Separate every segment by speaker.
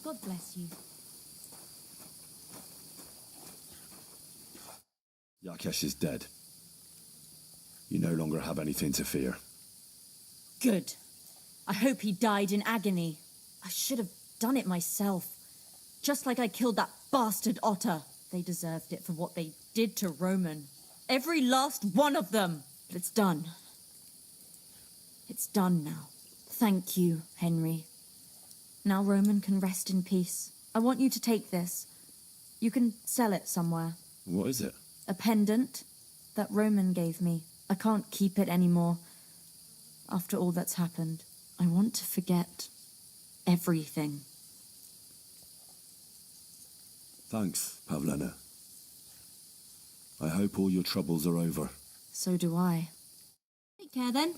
Speaker 1: God bless you.
Speaker 2: Yakesh is dead. You no longer have anything to fear.
Speaker 1: Good. I hope he died in agony. I should have done it myself. Just like I killed that bastard otter. They deserved it for what they did to Roman. Every last one of them. But it's done. It's done now. Thank you, Henry. Now Roman can rest in peace. I want you to take this. You can sell it somewhere.
Speaker 2: What is it?
Speaker 1: A pendant that Roman gave me. I can't keep it anymore. After all that's happened, I want to forget everything.
Speaker 2: Thanks, Pavlena. I hope all your troubles are over.
Speaker 1: So do I. Take care then.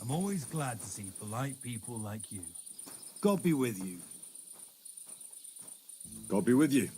Speaker 3: I'm always glad to see polite people like you.
Speaker 4: God be with you.
Speaker 2: God be with you.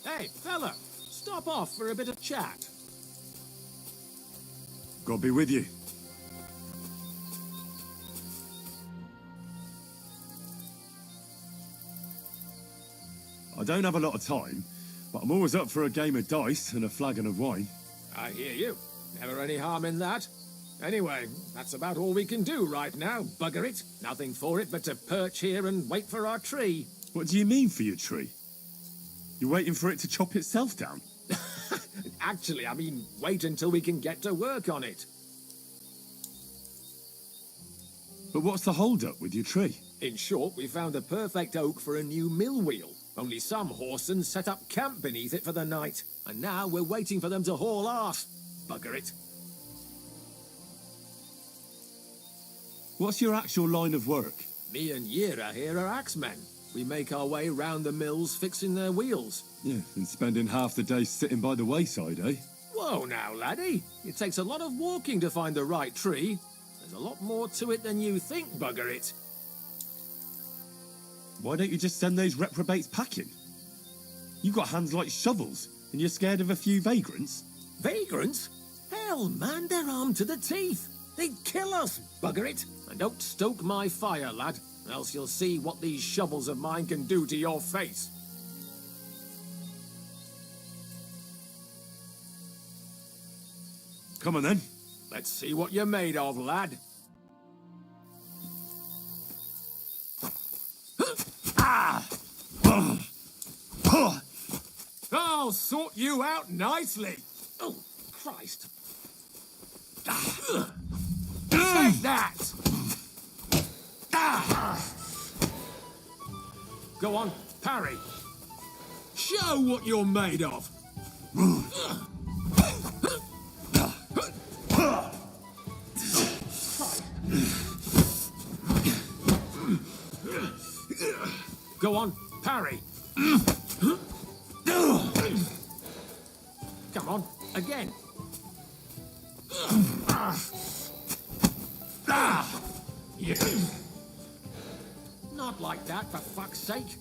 Speaker 5: Hey, fella! Stop off for a bit of chat.
Speaker 2: God be with you. I don't have a lot of time, but I'm always up for a game of dice and a flagon of wine.
Speaker 5: I hear you. Never any harm in that. Anyway, that's about all we can do right now, bugger it. Nothing for it but to perch here and wait for our tree.
Speaker 2: What do you mean for your tree? You're waiting for it to chop itself down?
Speaker 5: Actually, I mean, wait until we can get to work on it.
Speaker 2: But what's the hold-up with your tree?
Speaker 5: In short, we found the perfect oak for a new mill wheel. Only some whoresons set up camp beneath it for the night. And now we're waiting for them to haul ass. Bugger it.
Speaker 2: What's your actual line of work?
Speaker 5: Me and Yira here are axemen. We make our way round the mills fixing their wheels.
Speaker 2: Yeah, and spending half the day sitting by the wayside, eh?
Speaker 5: Whoa now, laddie. It takes a lot of walking to find the right tree. There's a lot more to it than you think, bugger it.
Speaker 2: Why don't you just send those reprobates packing? You've got hands like shovels, and you're scared of a few vagrants?
Speaker 5: Vagrants? Hell, man, they're armed to the teeth. They'd kill us, bugger it. And don't stoke my fire, lad, else you'll see what these shovels of mine can do to your face.
Speaker 2: Come on then.
Speaker 5: Let's see what you're made of, lad. Ah! I'll sort you out nicely. Oh, Christ. Take that! Go on, parry. Show what you're made of. Go on, parry. Come on, again. Not like that, for fuck's sake.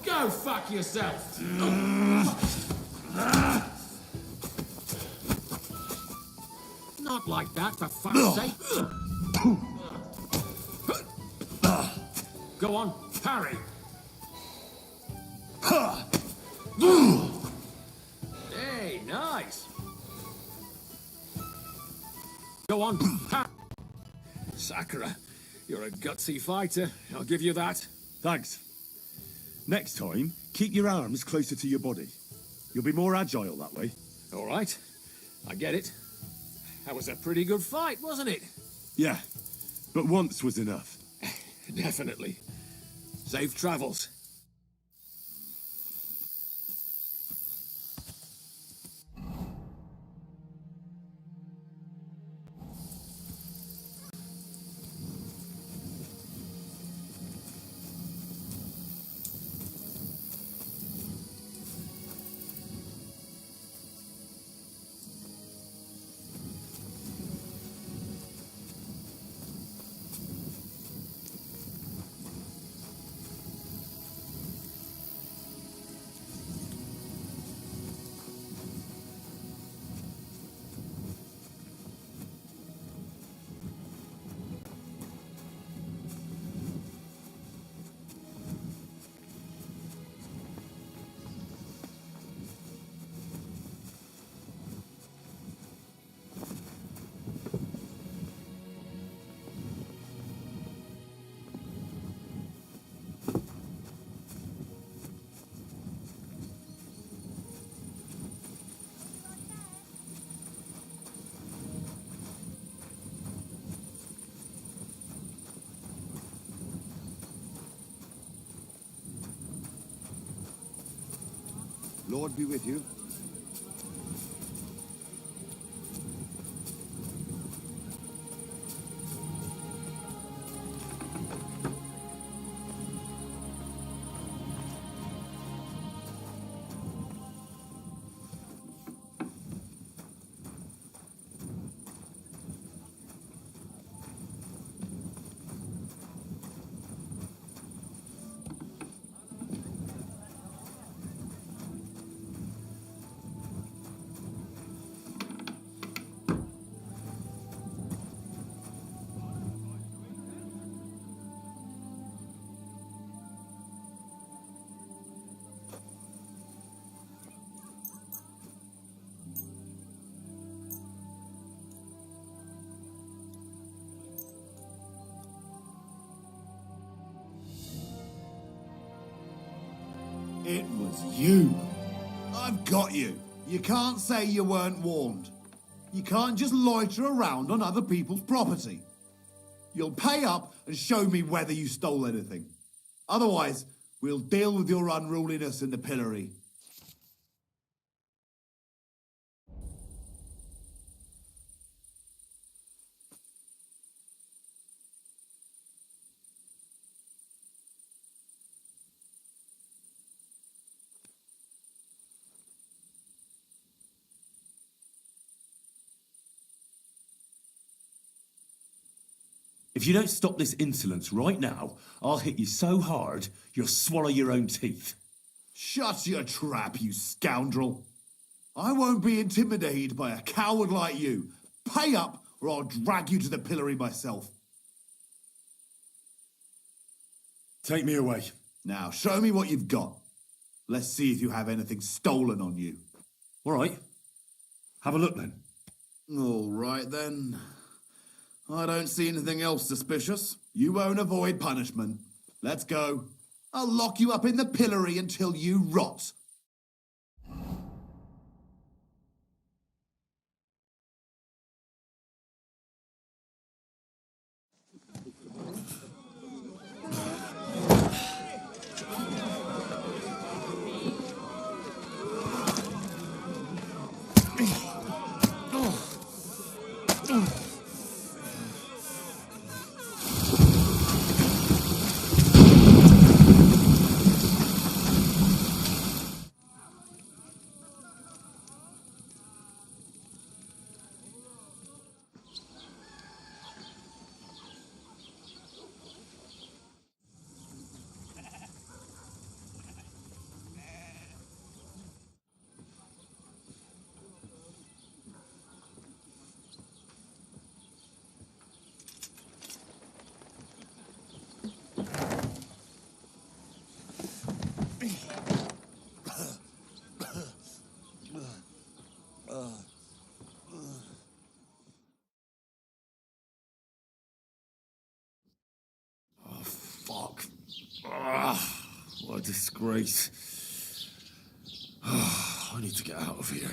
Speaker 5: Go fuck yourself. Not like that, for fuck's sake. Go on, parry. Hey, nice. Go on, parry. Sakura, you're a gutsy fighter. I'll give you that.
Speaker 2: Thanks. Next time, keep your arms closer to your body. You'll be more agile that way.
Speaker 5: All right, I get it. That was a pretty good fight, wasn't it?
Speaker 2: Yeah, but once was enough.
Speaker 5: Definitely. Safe travels.
Speaker 6: Lord be with you.
Speaker 4: It was you. I've got you. You can't say you weren't warned. You can't just loiter around on other people's property. You'll pay up and show me whether you stole anything. Otherwise, we'll deal with your unruliness in the pillory.
Speaker 2: If you don't stop this insolence right now, I'll hit you so hard, you'll swallow your own teeth.
Speaker 4: Shut your trap, you scoundrel. I won't be intimidated by a coward like you. Pay up, or I'll drag you to the pillory myself.
Speaker 2: Take me away.
Speaker 4: Now, show me what you've got. Let's see if you have anything stolen on you.
Speaker 2: All right. Have a look then.
Speaker 4: All right, then. I don't see anything else suspicious. You won't avoid punishment. Let's go. I'll lock you up in the pillory until you rot.
Speaker 2: Fuck. What a disgrace. I need to get out of here.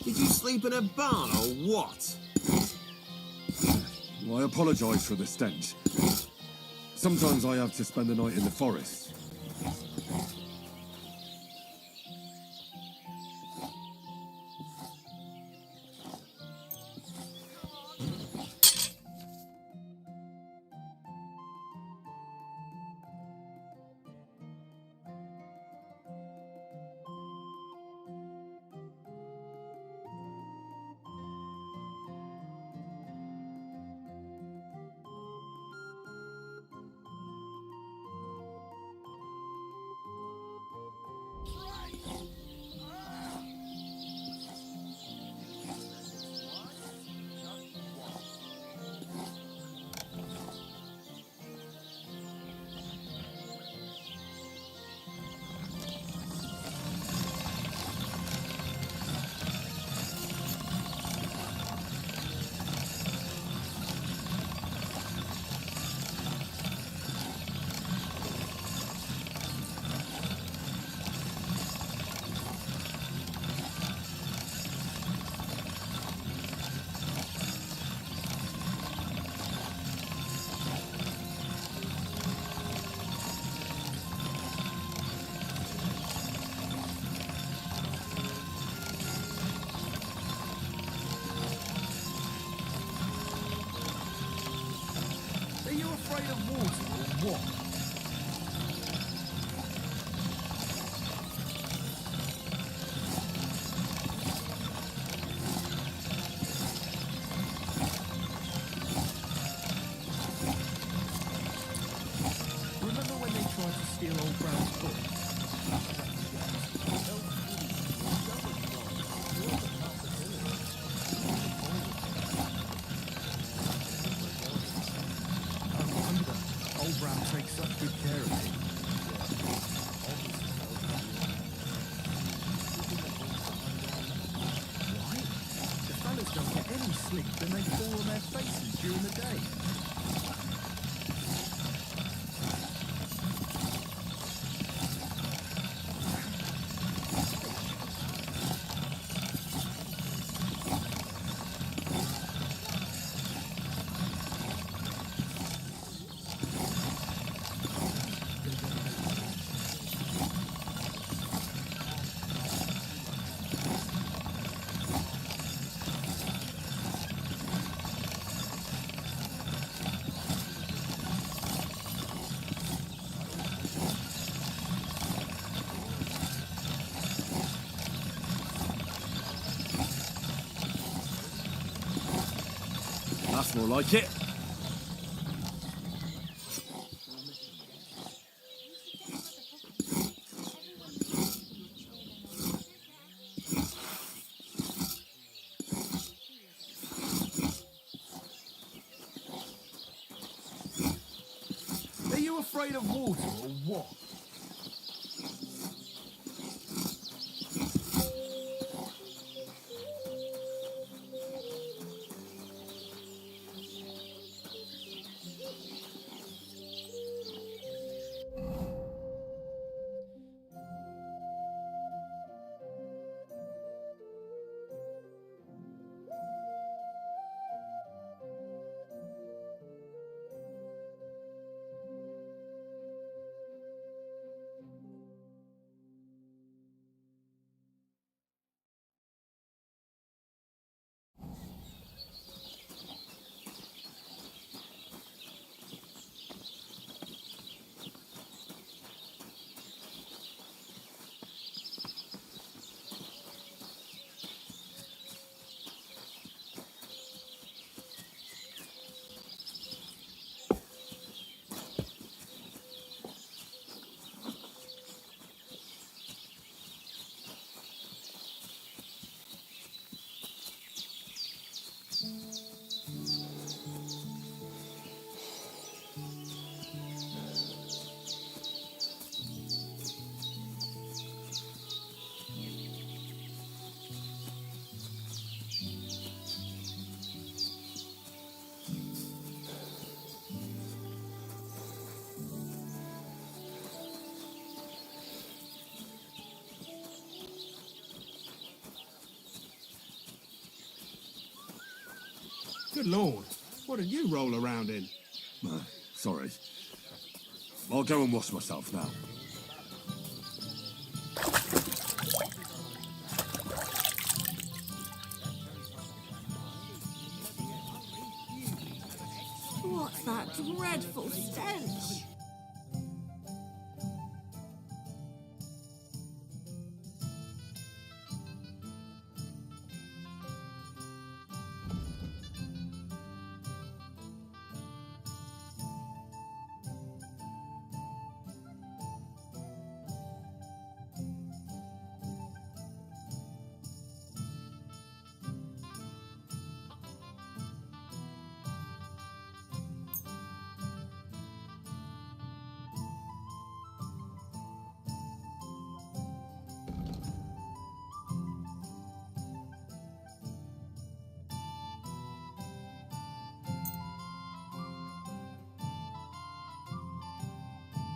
Speaker 5: Did you sleep in a barn or what?
Speaker 2: Well, I apologise for the stench. Sometimes I have to spend the night in the forest.
Speaker 3: Are you afraid of water or what? Remember when they tried to steal old Brown's book? Old Brown takes such good care of it. Why? The fellas don't get any sleep and they fall on their faces during the day.
Speaker 2: That's more like it.
Speaker 3: Are you afraid of water or what?
Speaker 6: Good lord, what did you roll around in?
Speaker 2: Sorry. I'll go and wash myself now.
Speaker 1: What's that dreadful stench?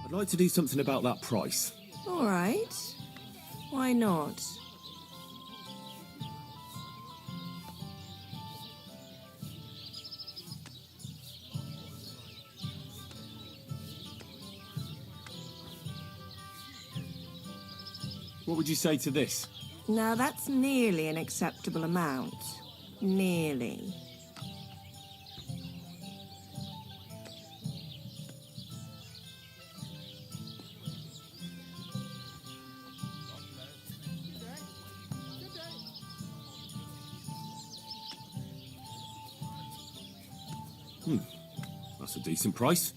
Speaker 2: I'd like to do something about that price.
Speaker 7: All right. Why not?
Speaker 2: What would you say to this?
Speaker 7: Now that's nearly an acceptable amount. Nearly.
Speaker 2: That's a decent price.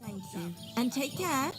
Speaker 7: Thank you. And take care.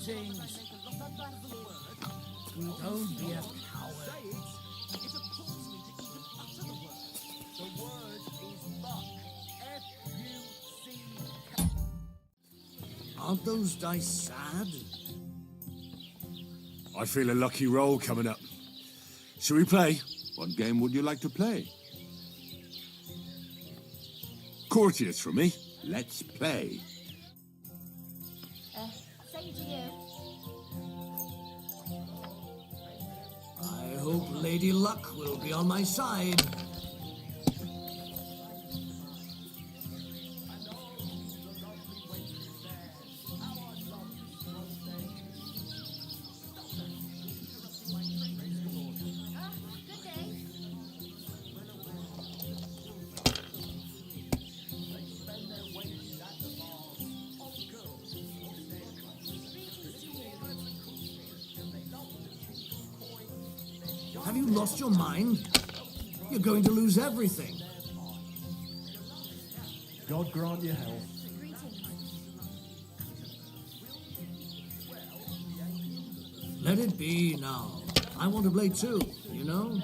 Speaker 3: Greetings. Don't be a coward. The word is buck. F-U-C-K. Aren't those dice sad?
Speaker 2: I feel a lucky roll coming up. Shall we play?
Speaker 8: What game would you like to play?
Speaker 2: Courtiers from me.
Speaker 8: Let's play.
Speaker 9: Same to you.
Speaker 3: I hope Lady Luck will be on my side.
Speaker 9: Good day.
Speaker 3: Have you lost your mind? You're going to lose everything.
Speaker 10: God grant you health.
Speaker 3: Let it be now. I want to play too, you know?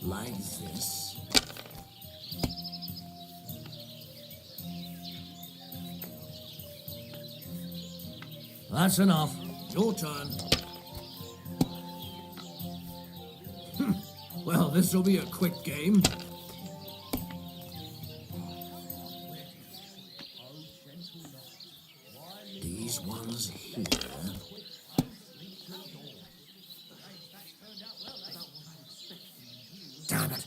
Speaker 3: Like this. That's enough. Your turn. Well, this will be a quick game. These ones here. Damn it.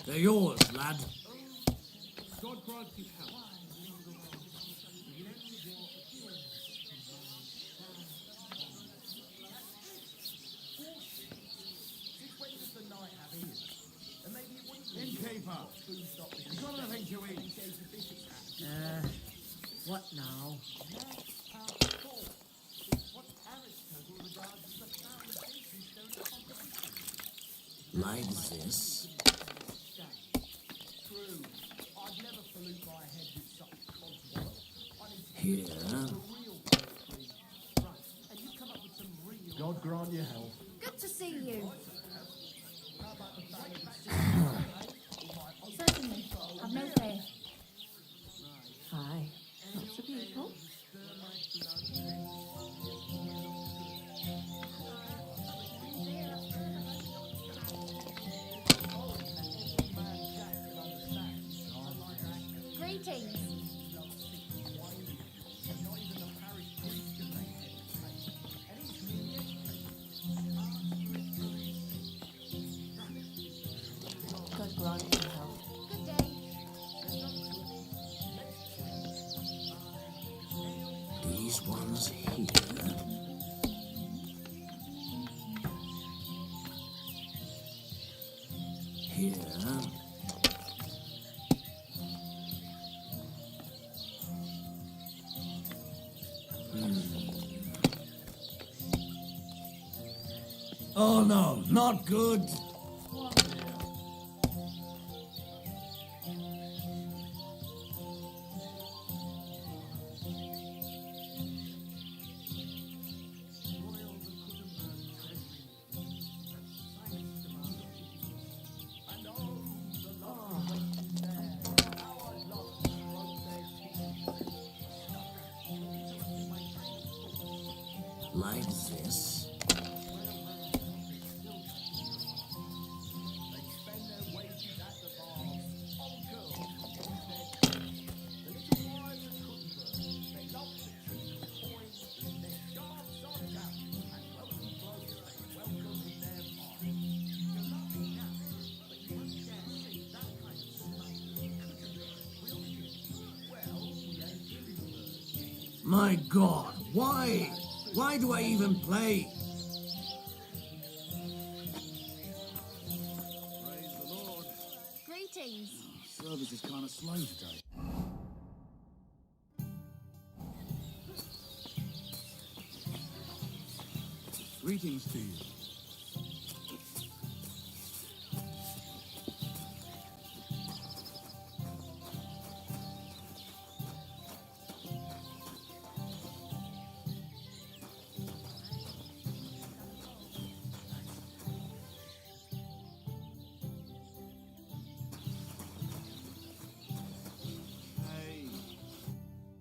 Speaker 3: They're yours, lad.
Speaker 6: God grant you health.
Speaker 4: Innkeeper, you got anything to eat?
Speaker 3: What now? Like this. Here.
Speaker 10: God grant you health.
Speaker 9: Good to see you. Certainly. Have no fear.
Speaker 7: Hi. Lots of people.
Speaker 9: Greetings.
Speaker 7: God grant you health.
Speaker 9: Good day.
Speaker 3: These ones here. Here. Oh no, not good. Like this. My God, why? Why do I even play?
Speaker 4: Praise the Lord.
Speaker 9: Greetings.
Speaker 4: Service is kind of slow today.
Speaker 6: Greetings to you.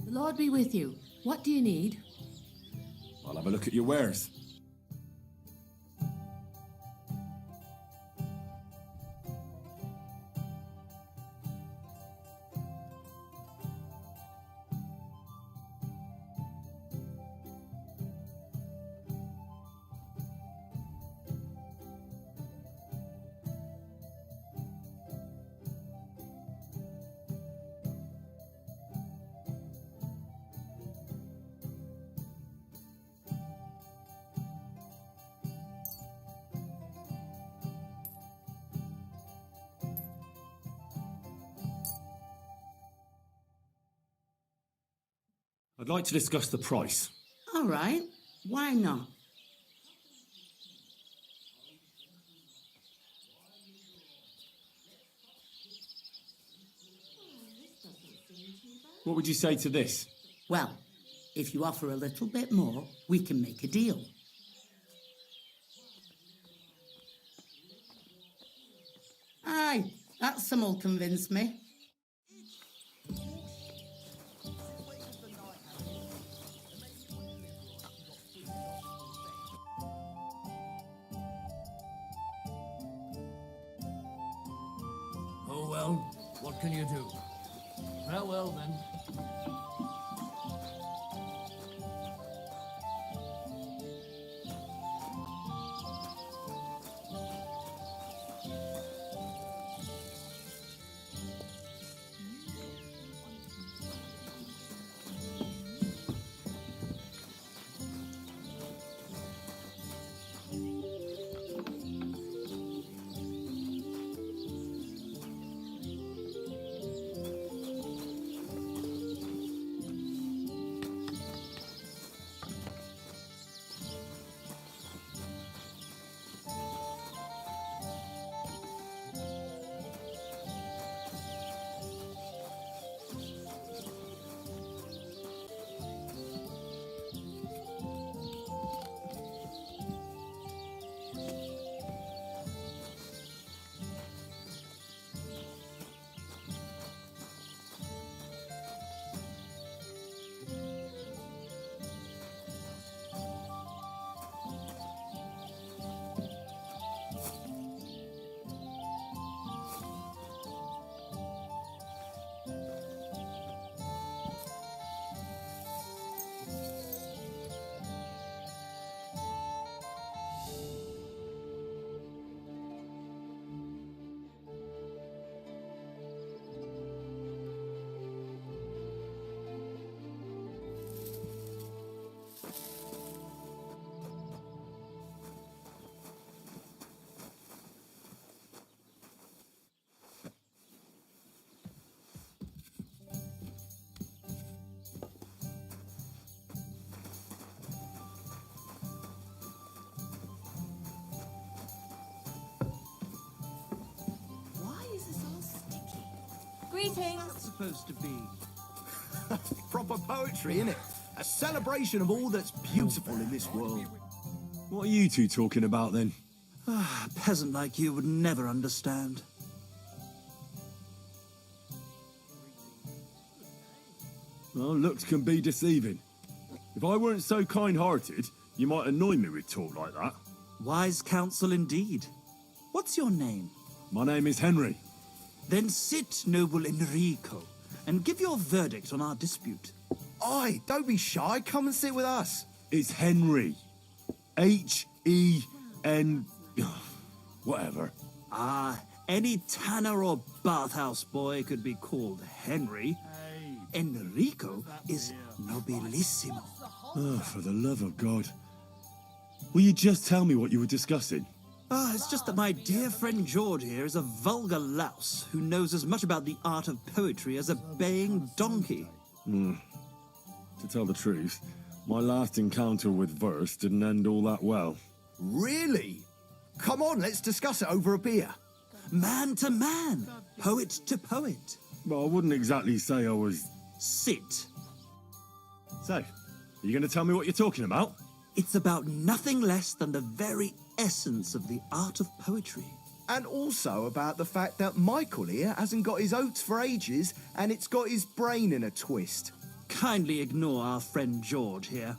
Speaker 11: The Lord be with you. What do you need?
Speaker 2: I'll have a look at your wares. I'd like to discuss the price.
Speaker 11: All right. Why not?
Speaker 2: What would you say to this?
Speaker 11: Well, if you offer a little bit more, we can make a deal. Aye, that sum'll convince me.
Speaker 3: Oh well, what can you do? Farewell then.
Speaker 9: Greetings.
Speaker 3: What's supposed to be?
Speaker 12: Proper poetry, innit? A celebration of all that's beautiful in this world.
Speaker 2: What are you two talking about then?
Speaker 3: A peasant like you would never understand.
Speaker 2: Well, looks can be deceiving. If I weren't so kind-hearted, you might annoy me with talk like that.
Speaker 3: Wise counsel indeed. What's your name?
Speaker 2: My name is Henry.
Speaker 3: Then sit, noble Enrico, and give your verdict on our dispute.
Speaker 12: Aye, don't be shy. Come and sit with us.
Speaker 2: It's Henry. H-E-N... whatever.
Speaker 3: Ah, any tanner or bathhouse boy could be called Henry. Enrico is nobilissimo.
Speaker 2: Oh, for the love of God. Will you just tell me what you were discussing?
Speaker 3: It's just that my dear friend George here is a vulgar louse who knows as much about the art of poetry as a baying donkey.
Speaker 2: To tell the truth, my last encounter with verse didn't end all that well.
Speaker 12: Really? Come on, let's discuss it over a beer.
Speaker 3: Man to man, poet to poet.
Speaker 2: Well, I wouldn't exactly say I was...
Speaker 3: Sit.
Speaker 2: So, are you going to tell me what you're talking about?
Speaker 3: It's about nothing less than the very essence of the art of poetry.
Speaker 12: And also about the fact that Michael here hasn't got his oats for ages and it's got his brain in a twist.
Speaker 3: Kindly ignore our friend George here.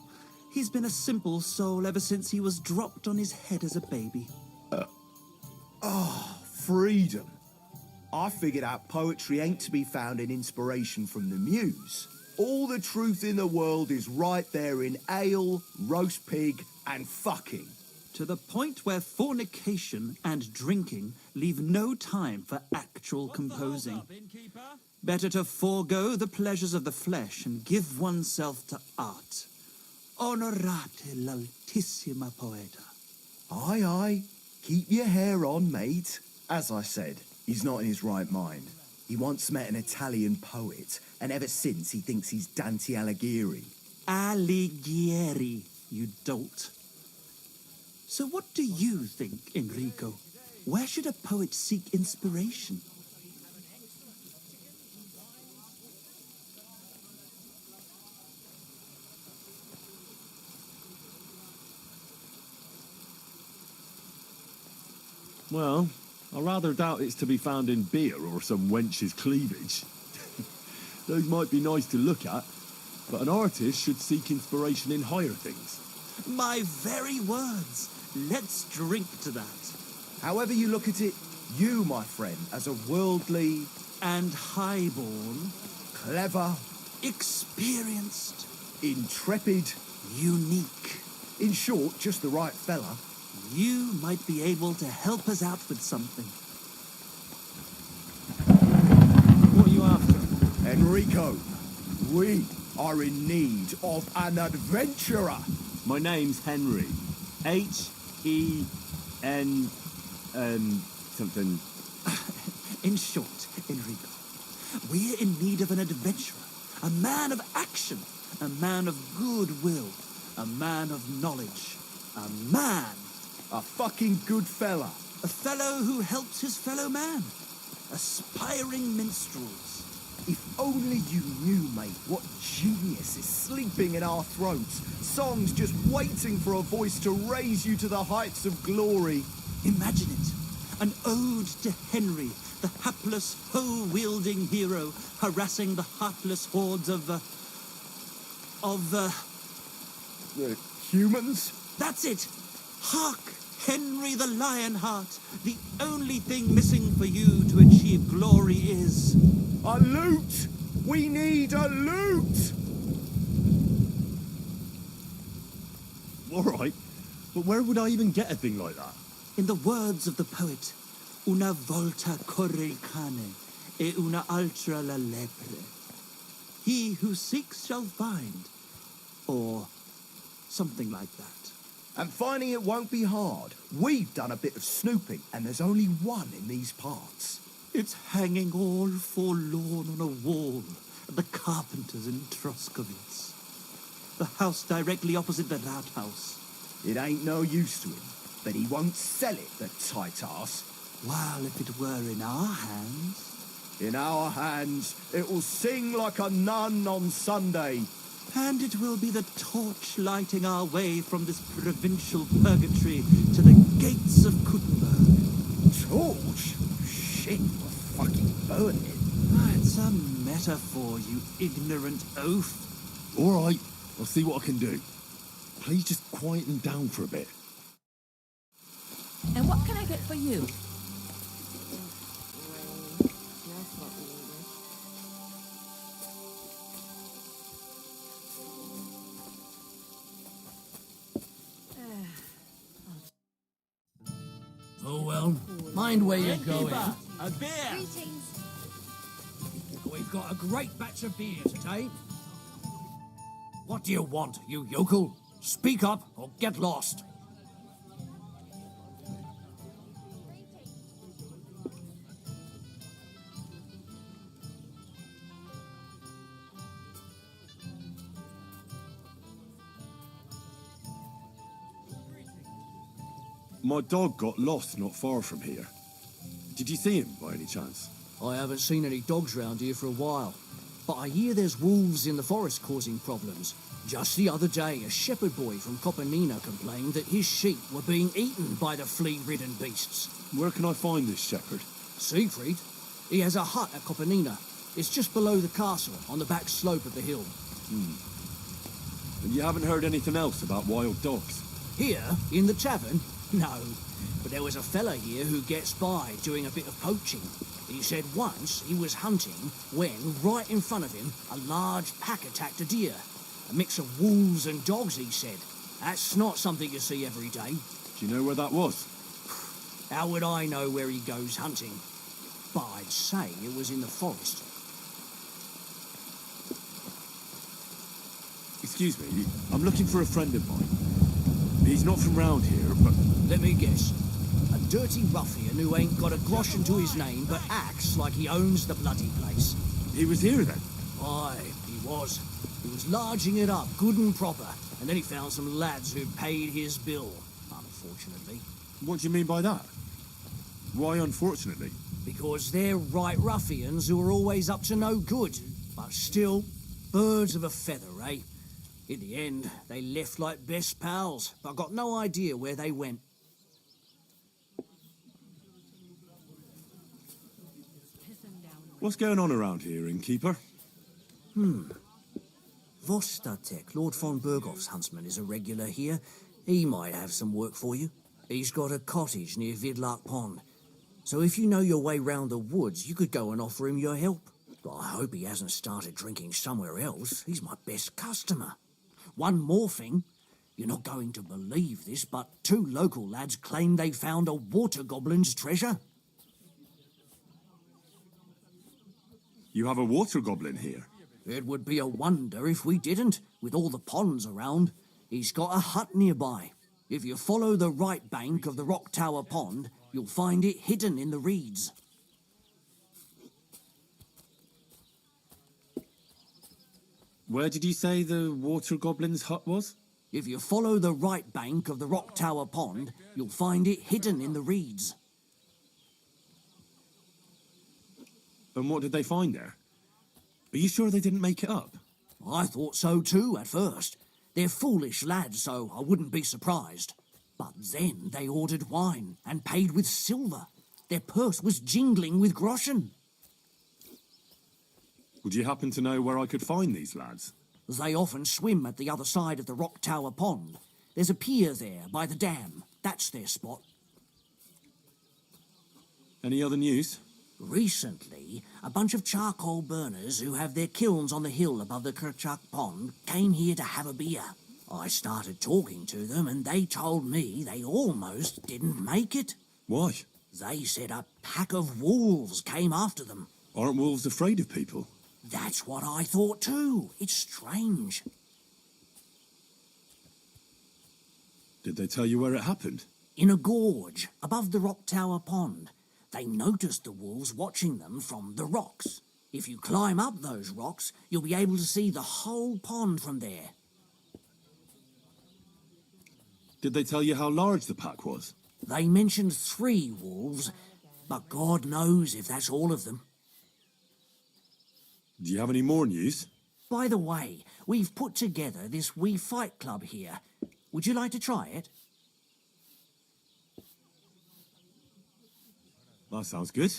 Speaker 3: He's been a simple soul ever since he was dropped on his head as a baby.
Speaker 12: Freedom. I figured out poetry ain't to be found in inspiration from the muse. All the truth in the world is right there in ale, roast pig, and fucking.
Speaker 3: To the point where fornication and drinking leave no time for actual composing. Better to forego the pleasures of the flesh and give oneself to art. Onorate l'altissima poeta.
Speaker 12: Aye, aye. Keep your hair on, mate. As I said, he's not in his right mind. He once met an Italian poet, and ever since he thinks he's Dante Alighieri.
Speaker 3: Alighieri, you dolt. So what do you think, Enrico? Where should a poet seek inspiration?
Speaker 2: Well, I rather doubt it's to be found in beer or some wench's cleavage. Those might be nice to look at, but an artist should seek inspiration in higher things.
Speaker 3: My very words. Let's drink to that.
Speaker 12: However you look at it, you, my friend, as a worldly...
Speaker 3: And highborn.
Speaker 12: Clever.
Speaker 3: Experienced.
Speaker 12: Intrepid.
Speaker 3: Unique.
Speaker 12: In short, just the right fella.
Speaker 3: You might be able to help us out with something.
Speaker 2: What are you after?
Speaker 12: Enrico, we are in need of an adventurer.
Speaker 2: My name's Henry. H-E-N... something...
Speaker 3: In short, Enrico, we're in need of an adventurer. A man of action. A man of goodwill. A man of knowledge. A man...
Speaker 12: A fucking good fella.
Speaker 3: A fellow who helps his fellow man. Aspiring minstrels.
Speaker 12: If only you knew, mate, what genius is sleeping in our throats. Songs just waiting for a voice to raise you to the heights of glory.
Speaker 3: Imagine it. An ode to Henry, the hapless, hoe-wielding hero, harassing the heartless hordes of
Speaker 12: humans?
Speaker 3: That's it. Hark, Henry the Lionheart. The only thing missing for you to achieve glory is...
Speaker 12: A loot! We need a loot!
Speaker 2: All right, but where would I even get a thing like that?
Speaker 3: In the words of the poet, una volta corre il cane, e una altra la lepre. He who seeks shall find. Or something like that.
Speaker 12: And finding it won't be hard. We've done a bit of snooping, and there's only one in these parts.
Speaker 3: It's hanging all forlorn on a wall at the Carpenters in Troskovitz. The house directly opposite the Rathaus.
Speaker 12: It ain't no use to him, but he won't sell it, the tight ass.
Speaker 3: Well, if it were in our hands...
Speaker 12: In our hands, it will sing like a nun on Sunday.
Speaker 3: And it will be the torch lighting our way from this provincial purgatory to the gates of Kuttenberg.
Speaker 12: Torch? Shit, we'll fucking burn it.
Speaker 3: It's a metaphor, you ignorant oaf.
Speaker 2: All right, I'll see what I can do. Please just quieten down for a bit.
Speaker 1: And what can I get for you?
Speaker 5: Oh well, mind where you're going.
Speaker 3: A beer!
Speaker 9: Greetings.
Speaker 5: We've got a great batch of beer today. What do you want, you yokel? Speak up or get lost.
Speaker 2: My dog got lost not far from here. Did you see him by any chance?
Speaker 13: I haven't seen any dogs round here for a while, but I hear there's wolves in the forest causing problems. Just the other day, a shepherd boy from Kopanina complained that his sheep were being eaten by the flea-ridden beasts.
Speaker 2: Where can I find this shepherd?
Speaker 13: Siegfried? He has a hut at Kopanina. It's just below the castle, on the back slope of the hill.
Speaker 2: And you haven't heard anything else about wild dogs?
Speaker 13: Here, in the tavern? No. But there was a fella here who gets by doing a bit of poaching. He said once he was hunting when, right in front of him, a large pack attacked a deer. A mix of wolves and dogs, he said. That's not something you see every day.
Speaker 2: Do you know where that was?
Speaker 13: How would I know where he goes hunting? But I'd say it was in the forest.
Speaker 2: Excuse me, I'm looking for a friend of mine. He's not from round here, but...
Speaker 13: Let me guess. A dirty ruffian who ain't got a groschen to his name but acts like he owns the bloody place.
Speaker 2: He was here then?
Speaker 13: Aye, he was. He was larging it up, good and proper, and then he found some lads who'd paid his bill, unfortunately.
Speaker 2: What do you mean by that? Why unfortunately?
Speaker 13: Because they're right ruffians who are always up to no good. But still, birds of a feather, eh? In the end, they left like best pals, but I've got no idea where they went.
Speaker 2: What's going on around here, Innkeeper?
Speaker 13: Vostatek, Lord von Bergoff's huntsman, is a regular here. He might have some work for you. He's got a cottage near Vidlark Pond. So if you know your way round the woods, you could go and offer him your help. But I hope he hasn't started drinking somewhere else. He's my best customer. One more thing. You're not going to believe this, but 2 local lads claim they found a Water Goblin's treasure.
Speaker 2: You have a Water Goblin here?
Speaker 13: It would be a wonder if we didn't, with all the ponds around. He's got a hut nearby. If you follow the right bank of the Rock Tower Pond, you'll find it hidden in the reeds.
Speaker 2: Where did you say the Water Goblin's hut was?
Speaker 13: If you follow the right bank of the Rock Tower Pond, you'll find it hidden in the reeds.
Speaker 2: And what did they find there? Are you sure they didn't make it up?
Speaker 13: I thought so too at first. They're foolish lads, so I wouldn't be surprised. But then they ordered wine and paid with silver. Their purse was jingling with groschen.
Speaker 2: Would you happen to know where I could find these lads?
Speaker 13: They often swim at the other side of the Rock Tower Pond. There's a pier there by the dam. That's their spot.
Speaker 2: Any other news?
Speaker 13: Recently, a bunch of charcoal burners who have their kilns on the hill above the Kerchak Pond came here to have a beer. I started talking to them and they told me they almost didn't make it.
Speaker 2: Why?
Speaker 13: They said a pack of wolves came after them.
Speaker 2: Aren't wolves afraid of people?
Speaker 13: That's what I thought too. It's strange.
Speaker 2: Did they tell you where it happened?
Speaker 13: In a gorge above the Rock Tower Pond. They noticed the wolves watching them from the rocks. If you climb up those rocks, you'll be able to see the whole pond from there.
Speaker 2: Did they tell you how large the pack was?
Speaker 13: They mentioned 3 wolves, but God knows if that's all of them.
Speaker 2: Do you have any more news?
Speaker 13: By the way, we've put together this wee fight club here. Would you like to try it?
Speaker 2: That sounds good.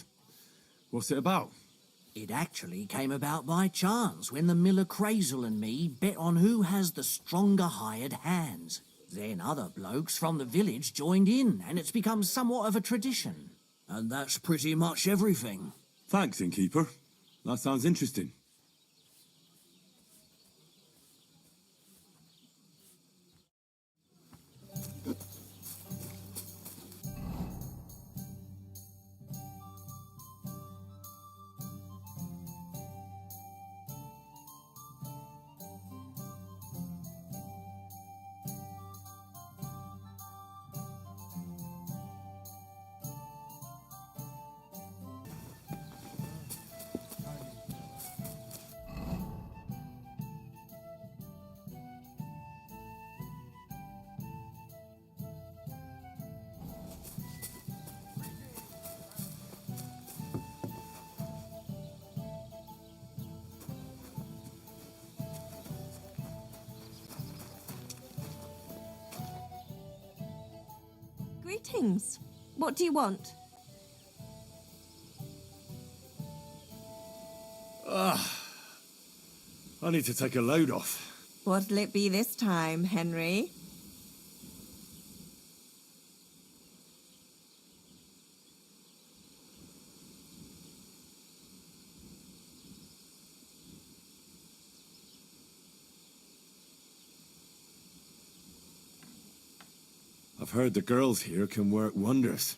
Speaker 2: What's it about?
Speaker 13: It actually came about by chance when the miller Crazel and me bet on who has the stronger hired hands. Then other blokes from the village joined in, and it's become somewhat of a tradition. And that's pretty much everything.
Speaker 2: Thanks, Innkeeper. That sounds interesting.
Speaker 7: Greetings. What do you want?
Speaker 2: I need to take a load off.
Speaker 7: What'll it be this time, Henry?
Speaker 2: I've heard the girls here can work wonders.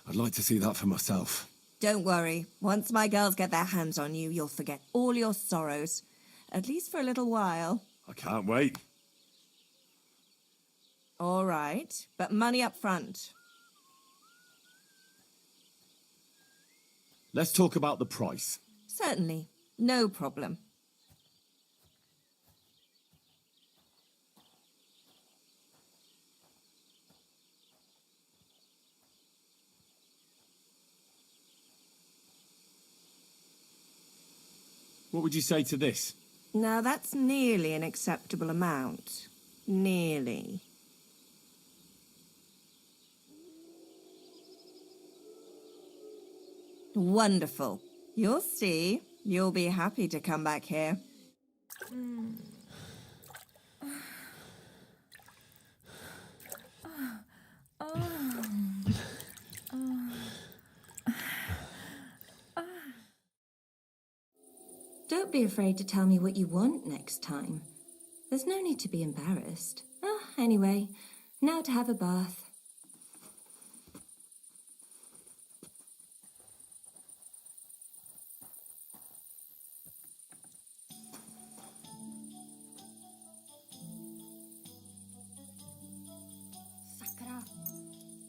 Speaker 2: I'd like to see that for myself.
Speaker 7: Don't worry. Once my girls get their hands on you, you'll forget all your sorrows. At least for a little while.
Speaker 2: I can't wait.
Speaker 7: All right, but money up front.
Speaker 2: Let's talk about the price.
Speaker 7: Certainly. No problem.
Speaker 2: What would you say to this?
Speaker 7: Now that's nearly an acceptable amount. Nearly. Wonderful. You'll see. You'll be happy to come back here.
Speaker 1: Don't be afraid to tell me what you want next time. There's no need to be embarrassed. Anyway, now to have a bath.
Speaker 9: Sakra.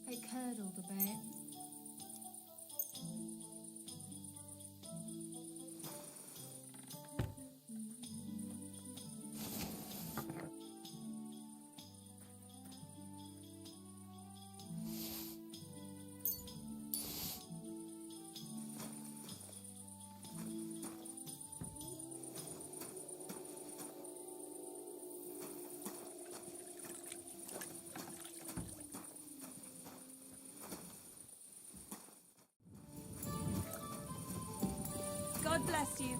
Speaker 9: I curdled a bit.
Speaker 7: God bless you.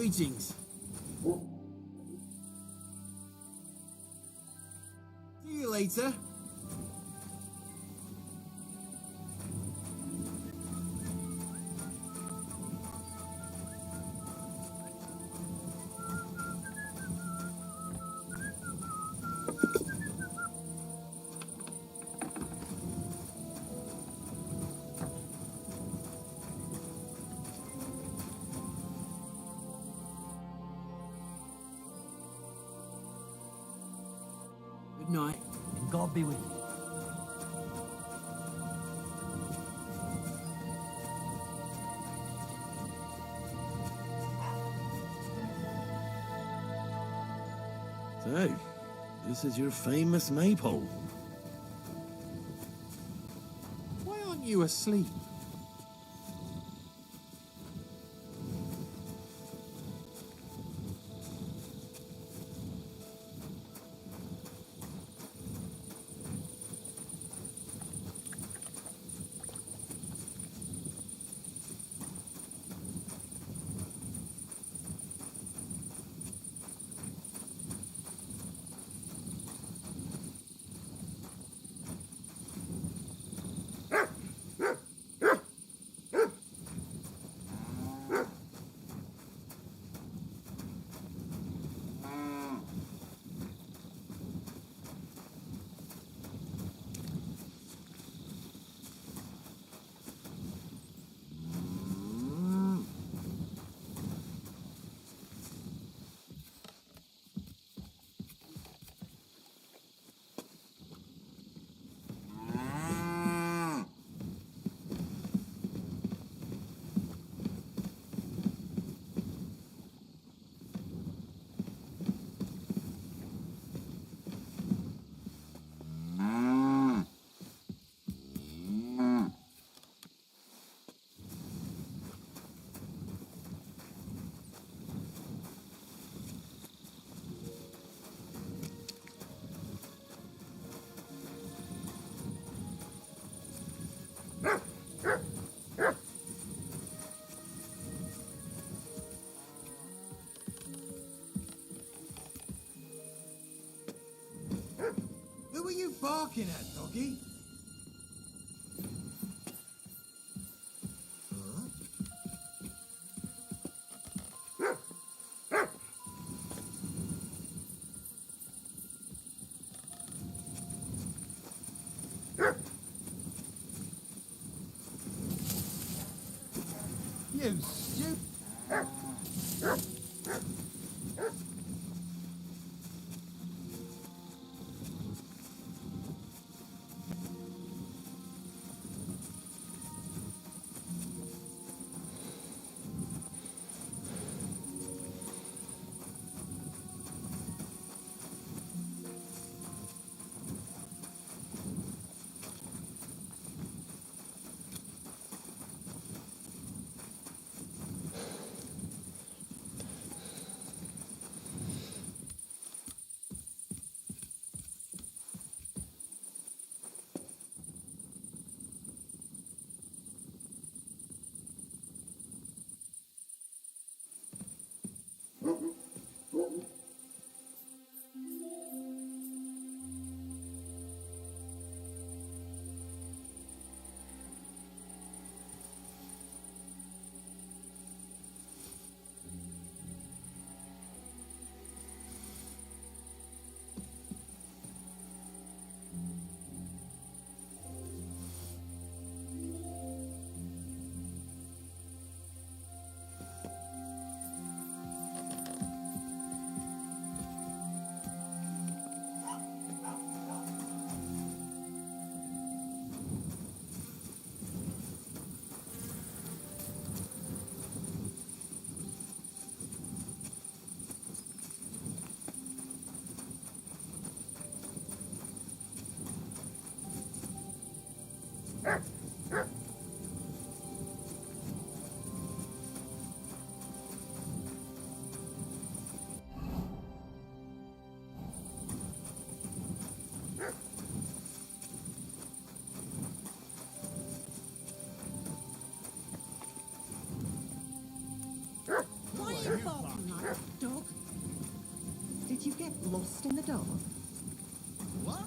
Speaker 14: Greetings. See you later. Good night, and God be with you.
Speaker 2: So, this is your famous maypole.
Speaker 5: Why aren't you asleep?
Speaker 4: Who are you barking at, doggy? You stupid.
Speaker 15: Dog? Did you get lost in the dark?
Speaker 5: What?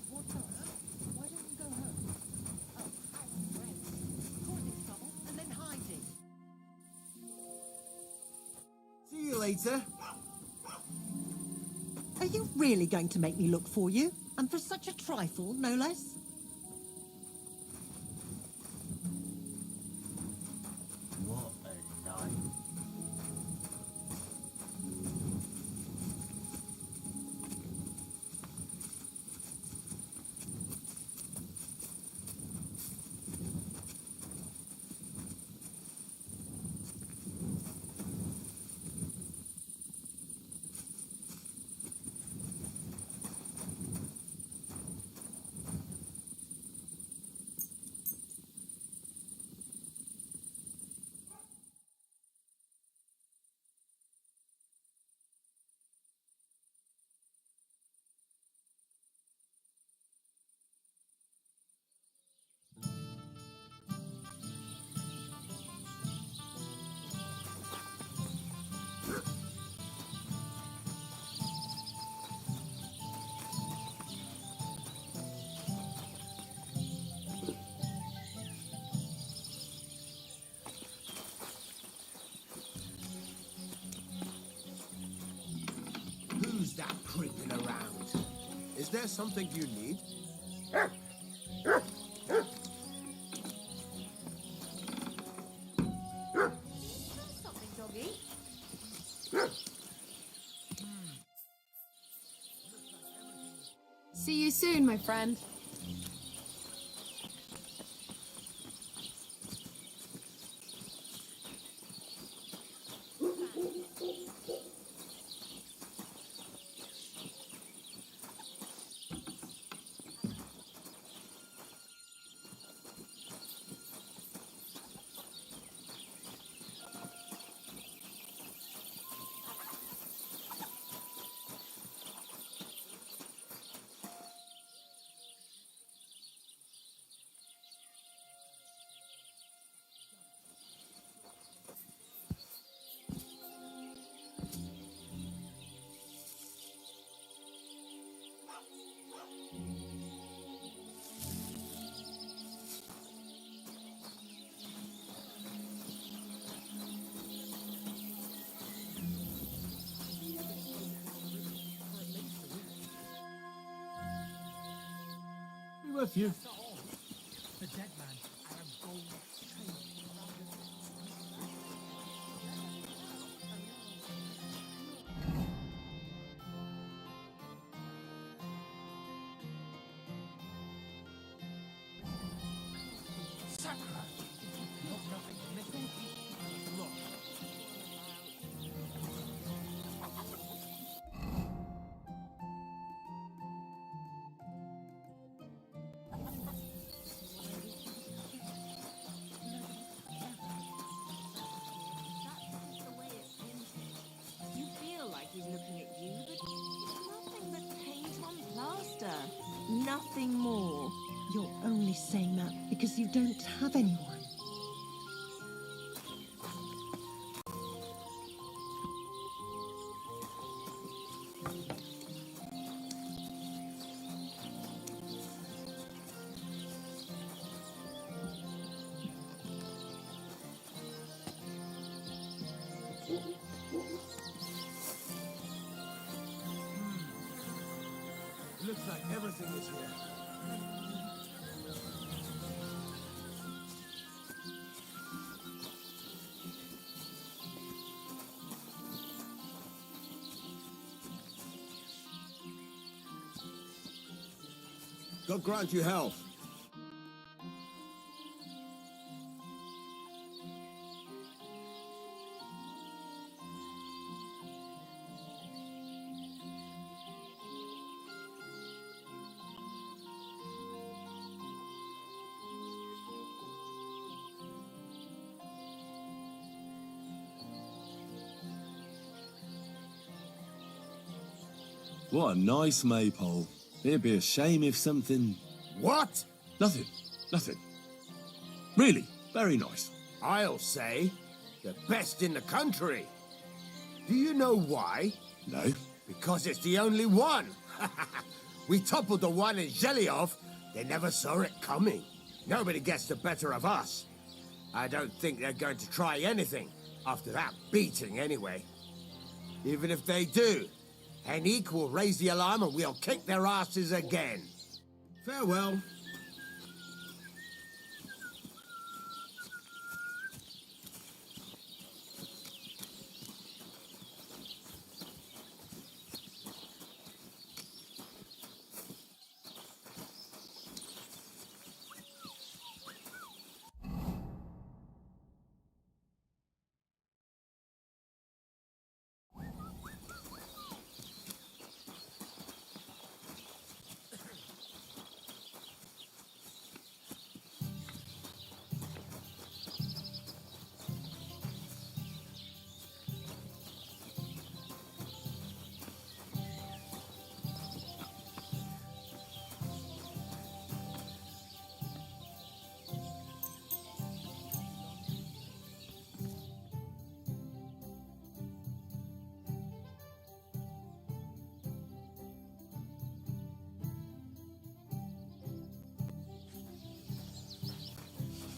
Speaker 15: What's up? Why don't you go home? Oh, friends. Causing trouble and then hiding.
Speaker 14: See you later.
Speaker 15: Are you really going to make me look for you? And for such a trifle, no less?
Speaker 14: What a night.
Speaker 5: Who's that creeping around? Is there something you need?
Speaker 7: Something, doggy.
Speaker 9: See you soon, my friend.
Speaker 2: Be with you.
Speaker 10: The dead man had a gold chain.
Speaker 5: Sakura!
Speaker 10: Nothing missing. Look.
Speaker 7: You feel like he's looking at you, but it's nothing but paint on plaster. Nothing more.
Speaker 15: You're only saying that because you don't have anyone.
Speaker 5: Looks like everything is here.
Speaker 8: God grant you health.
Speaker 2: What a nice maypole. It'd be a shame if something...
Speaker 8: What?
Speaker 2: Nothing. Really, very nice.
Speaker 8: I'll say, the best in the country. Do you know why?
Speaker 2: No.
Speaker 8: Because it's the only one. We toppled the one in Zhelejov. They never saw it coming. Nobody gets the better of us. I don't think they're going to try anything after that beating anyway. Even if they do, Henrik will raise the alarm and we'll kick their asses again.
Speaker 6: Farewell.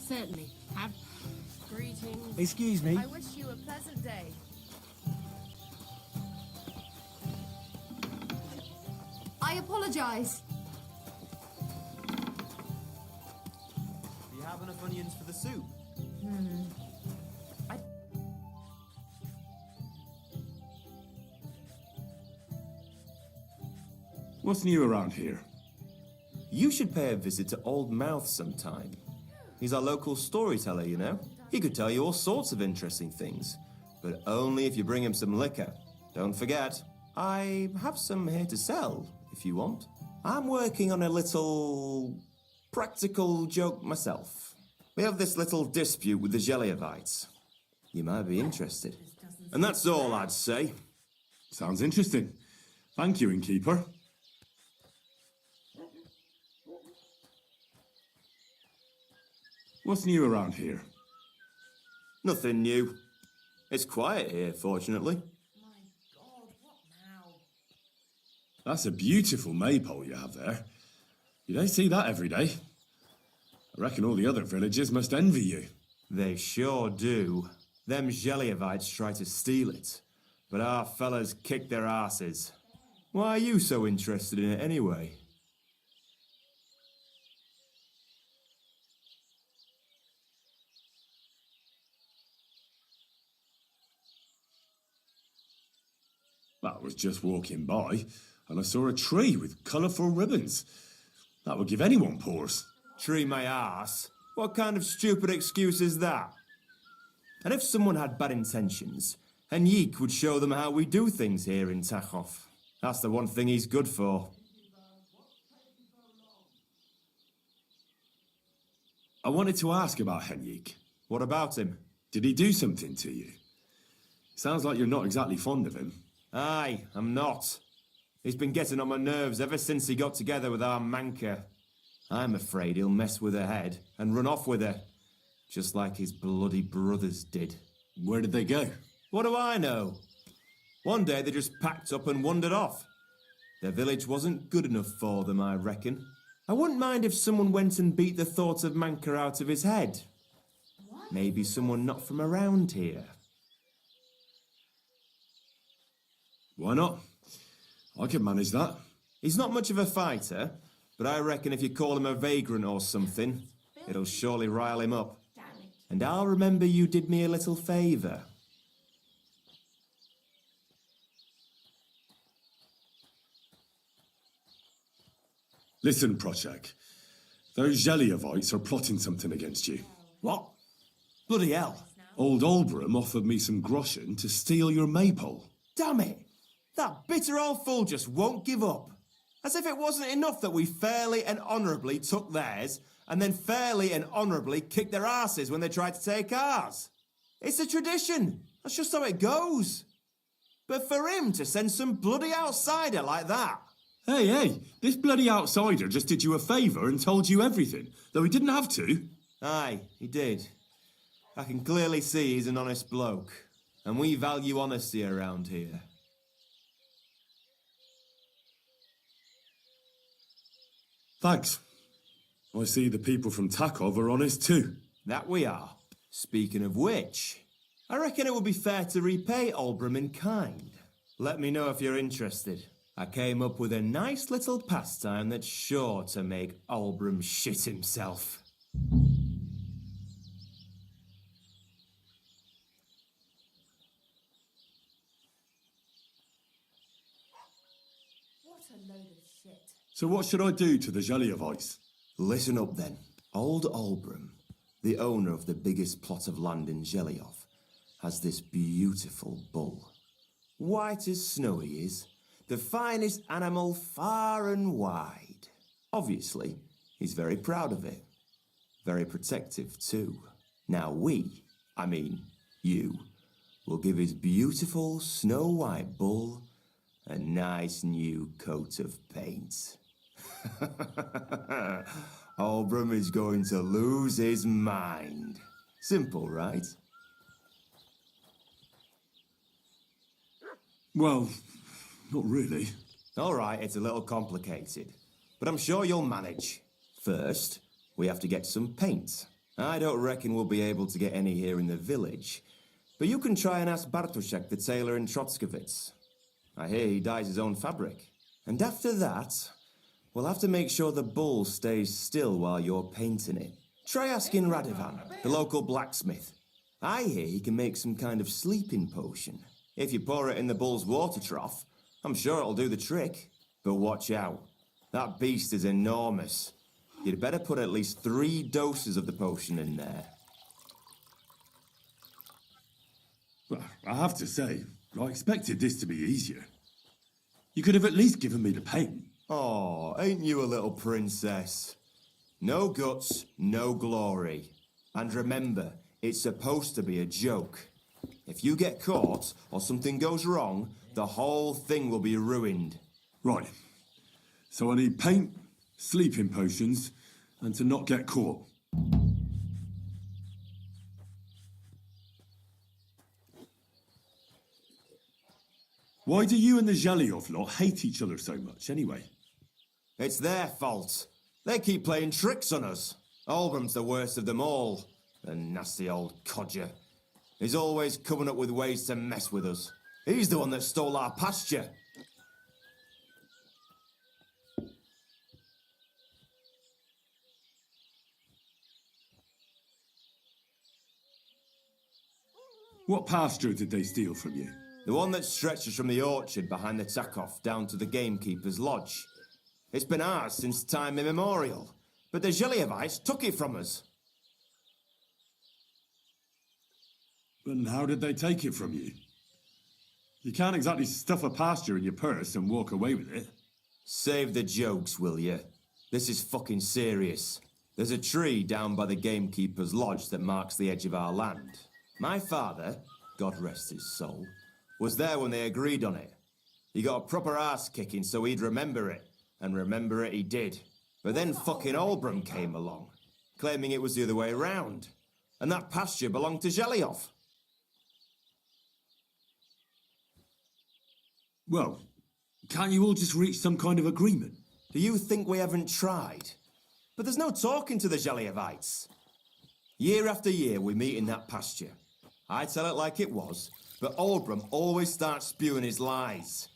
Speaker 9: Certainly. Have greetings.
Speaker 13: Excuse me.
Speaker 9: I wish you a pleasant day. I apologize.
Speaker 14: Do you have enough onions for the soup?
Speaker 2: What's new around here?
Speaker 14: You should pay a visit to Old Mouth sometime. He's our local storyteller, you know. He could tell you all sorts of interesting things, but only if you bring him some liquor. Don't forget, I have some here to sell, if you want. I'm working on a little practical joke myself. We have this little dispute with the Zhelejovites. You might be interested. And that's all I'd say.
Speaker 2: Sounds interesting. Thank you, Innkeeper. What's new around here?
Speaker 14: Nothing new. It's quiet here, fortunately.
Speaker 2: That's a beautiful maypole you have there. You don't see that every day. I reckon all the other villagers must envy you.
Speaker 14: They sure do. Them Zhelejovites try to steal it, but our fellas kick their asses. Why are you so interested in it anyway?
Speaker 2: I was just walking by, and I saw a tree with colourful ribbons. That would give anyone pause.
Speaker 14: Tree my arse? What kind of stupid excuse is that? And if someone had bad intentions, Henrik would show them how we do things here in Tachov. That's the one thing he's good for.
Speaker 2: I wanted to ask about Henrik.
Speaker 14: What about him?
Speaker 2: Did he do something to you? Sounds like you're not exactly fond of him.
Speaker 14: Aye, I'm not. He's been getting on my nerves ever since he got together with our Manka. I'm afraid he'll mess with her head and run off with her, just like his bloody brothers did.
Speaker 2: Where did they go?
Speaker 14: What do I know? One day they just packed up and wandered off. Their village wasn't good enough for them, I reckon. I wouldn't mind if someone went and beat the thought of Manka out of his head. Maybe someone not from around here.
Speaker 2: Why not? I can manage that.
Speaker 14: He's not much of a fighter, but I reckon if you call him a vagrant or something, it'll surely rile him up. And I'll remember you did me a little favour.
Speaker 2: Listen, Prochek. Those Zhelejovites are plotting something against you.
Speaker 14: What? Bloody hell.
Speaker 2: Old Olbram offered me some groschen to steal your maypole.
Speaker 14: Damn it! That bitter old fool just won't give up. As if it wasn't enough that we fairly and honourably took theirs, and then fairly and honourably kicked their asses when they tried to take ours. It's a tradition. That's just how it goes. But for him to send some bloody outsider like that,
Speaker 2: Hey, this bloody outsider just did you a favour and told you everything, though he didn't have to.
Speaker 14: Aye, he did. I can clearly see he's an honest bloke, and we value honesty around here.
Speaker 2: Thanks. I see the people from Tachov are honest too.
Speaker 14: That we are. Speaking of which, I reckon it would be fair to repay Olbram in kind. Let me know if you're interested. I came up with a nice little pastime that's sure to make Olbram shit himself.
Speaker 9: What a load of shit.
Speaker 2: So what should I do to the Zhejevovites?
Speaker 14: Listen up then. Old Olbram, the owner of the biggest plot of land in Zhelejov, has this beautiful bull. White as snow he is, the finest animal far and wide. Obviously, he's very proud of it. Very protective too. Now you, will give his beautiful snow-white bull a nice new coat of paint. Olbram is going to lose his mind. Simple, right?
Speaker 2: Well, not really.
Speaker 14: All right, it's a little complicated, but I'm sure you'll manage. First, we have to get some paint. I don't reckon we'll be able to get any here in the village, but you can try and ask Bartoshek the tailor in Trotskovitz. I hear he dyes his own fabric. And after that, we'll have to make sure the bull stays still while you're painting it. Try asking Radovan, the local blacksmith. I hear he can make some kind of sleeping potion. If you pour it in the bull's water trough, I'm sure it'll do the trick. But watch out. That beast is enormous. You'd better put at least 3 doses of the potion in there.
Speaker 2: Well, I have to say, I expected this to be easier. You could have at least given me the paint.
Speaker 14: Oh, ain't you a little princess? No guts, no glory. And remember, it's supposed to be a joke. If you get caught or something goes wrong, the whole thing will be ruined.
Speaker 2: Right. So I need paint, sleeping potions, and to not get caught. Why do you and the Zhelejov lot hate each other so much, anyway?
Speaker 14: It's their fault. They keep playing tricks on us. Olbram's the worst of them all. The nasty old codger. He's always coming up with ways to mess with us. He's the one that stole our pasture.
Speaker 2: What pasture did they steal from you?
Speaker 14: The one that stretches from the orchard behind the Tachov down to the gamekeeper's lodge. It's been ours since time immemorial, but the Zhelejovites took it from us.
Speaker 2: And how did they take it from you? You can't exactly stuff a pasture in your purse and walk away with it.
Speaker 14: Save the jokes, will you? This is fucking serious. There's a tree down by the gamekeeper's lodge that marks the edge of our land. My father, God rest his soul, was there when they agreed on it. He got a proper arse-kicking so he'd remember it, and remember it he did. But then fucking Olbram came along, claiming it was the other way round, and that pasture belonged to Zhelejov.
Speaker 2: Well, can't you all just reach some kind of agreement?
Speaker 14: Do you think we haven't tried? But there's no talking to the Zhelejovites. Year after year we meet in that pasture. I tell it like it was, but Olbram always starts spewing his lies.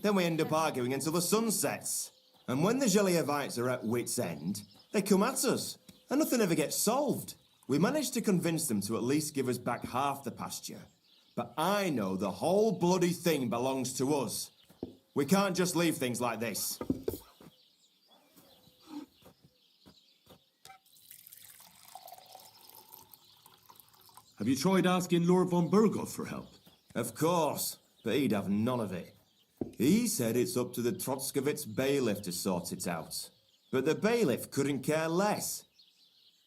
Speaker 14: Then we end up arguing until the sun sets. And when the Zhelejovites are at wit's end, they come at us, and nothing ever gets solved. We managed to convince them to at least give us back half the pasture. But I know the whole bloody thing belongs to us. We can't just leave things like this.
Speaker 2: Have you tried asking Lord von Burgov for help?
Speaker 14: Of course, but he'd have none of it. He said it's up to the Trotskovitz bailiff to sort it out. But the bailiff couldn't care less.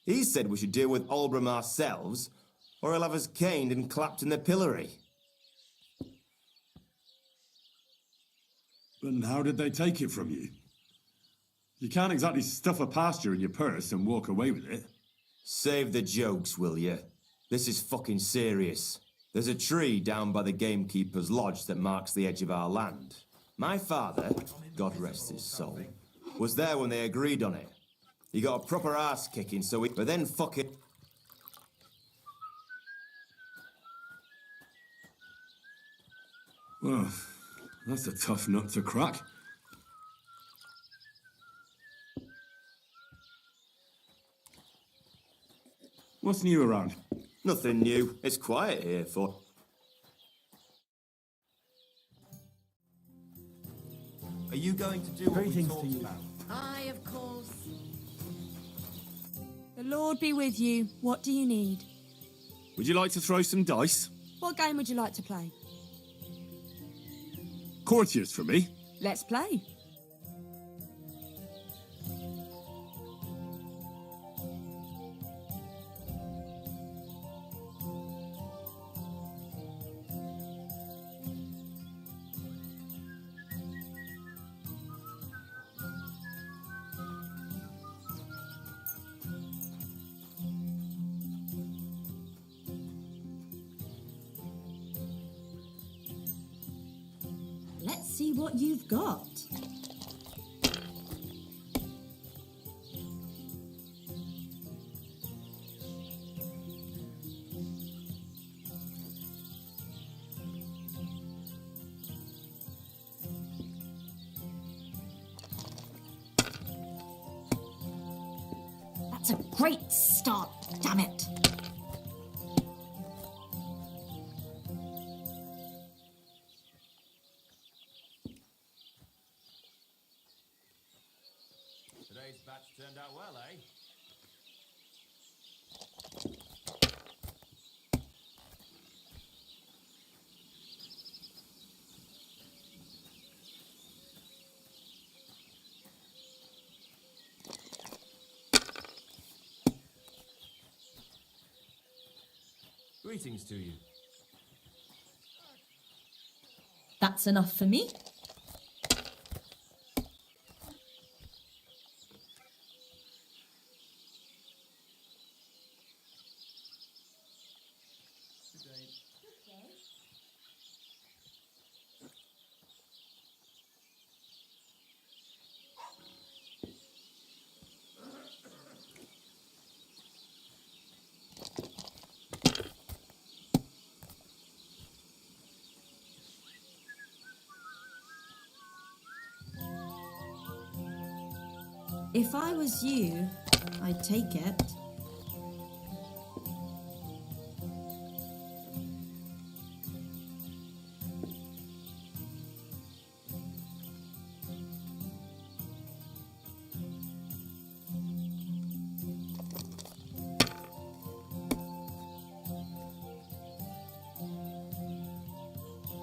Speaker 14: He said we should deal with Olbram ourselves, or he'll have us caned and clapped in the pillory.
Speaker 2: And how did they take it from you? You can't exactly stuff a pasture in your purse and walk away with it.
Speaker 14: Save the jokes, will you? This is fucking serious. There's a tree down by the gamekeeper's lodge that marks the edge of our land. My father, God rest his soul, was there when they agreed on it. He got a proper ass kicking, so but then fucking...
Speaker 2: Well, that's a tough nut to crack. What's new around?
Speaker 14: Nothing new. It's quiet here for... Are you going to do what we talked about?
Speaker 7: Aye, of course.
Speaker 1: The Lord be with you. What do you need?
Speaker 2: Would you like to throw some dice?
Speaker 1: What game would you like to play?
Speaker 2: Courtiers for me.
Speaker 1: Let's play. Let's see what you've got. That's a great start, damn it.
Speaker 14: Today's batch turned out well, eh? Greetings to you.
Speaker 1: That's enough for me. If I was you, I'd take it.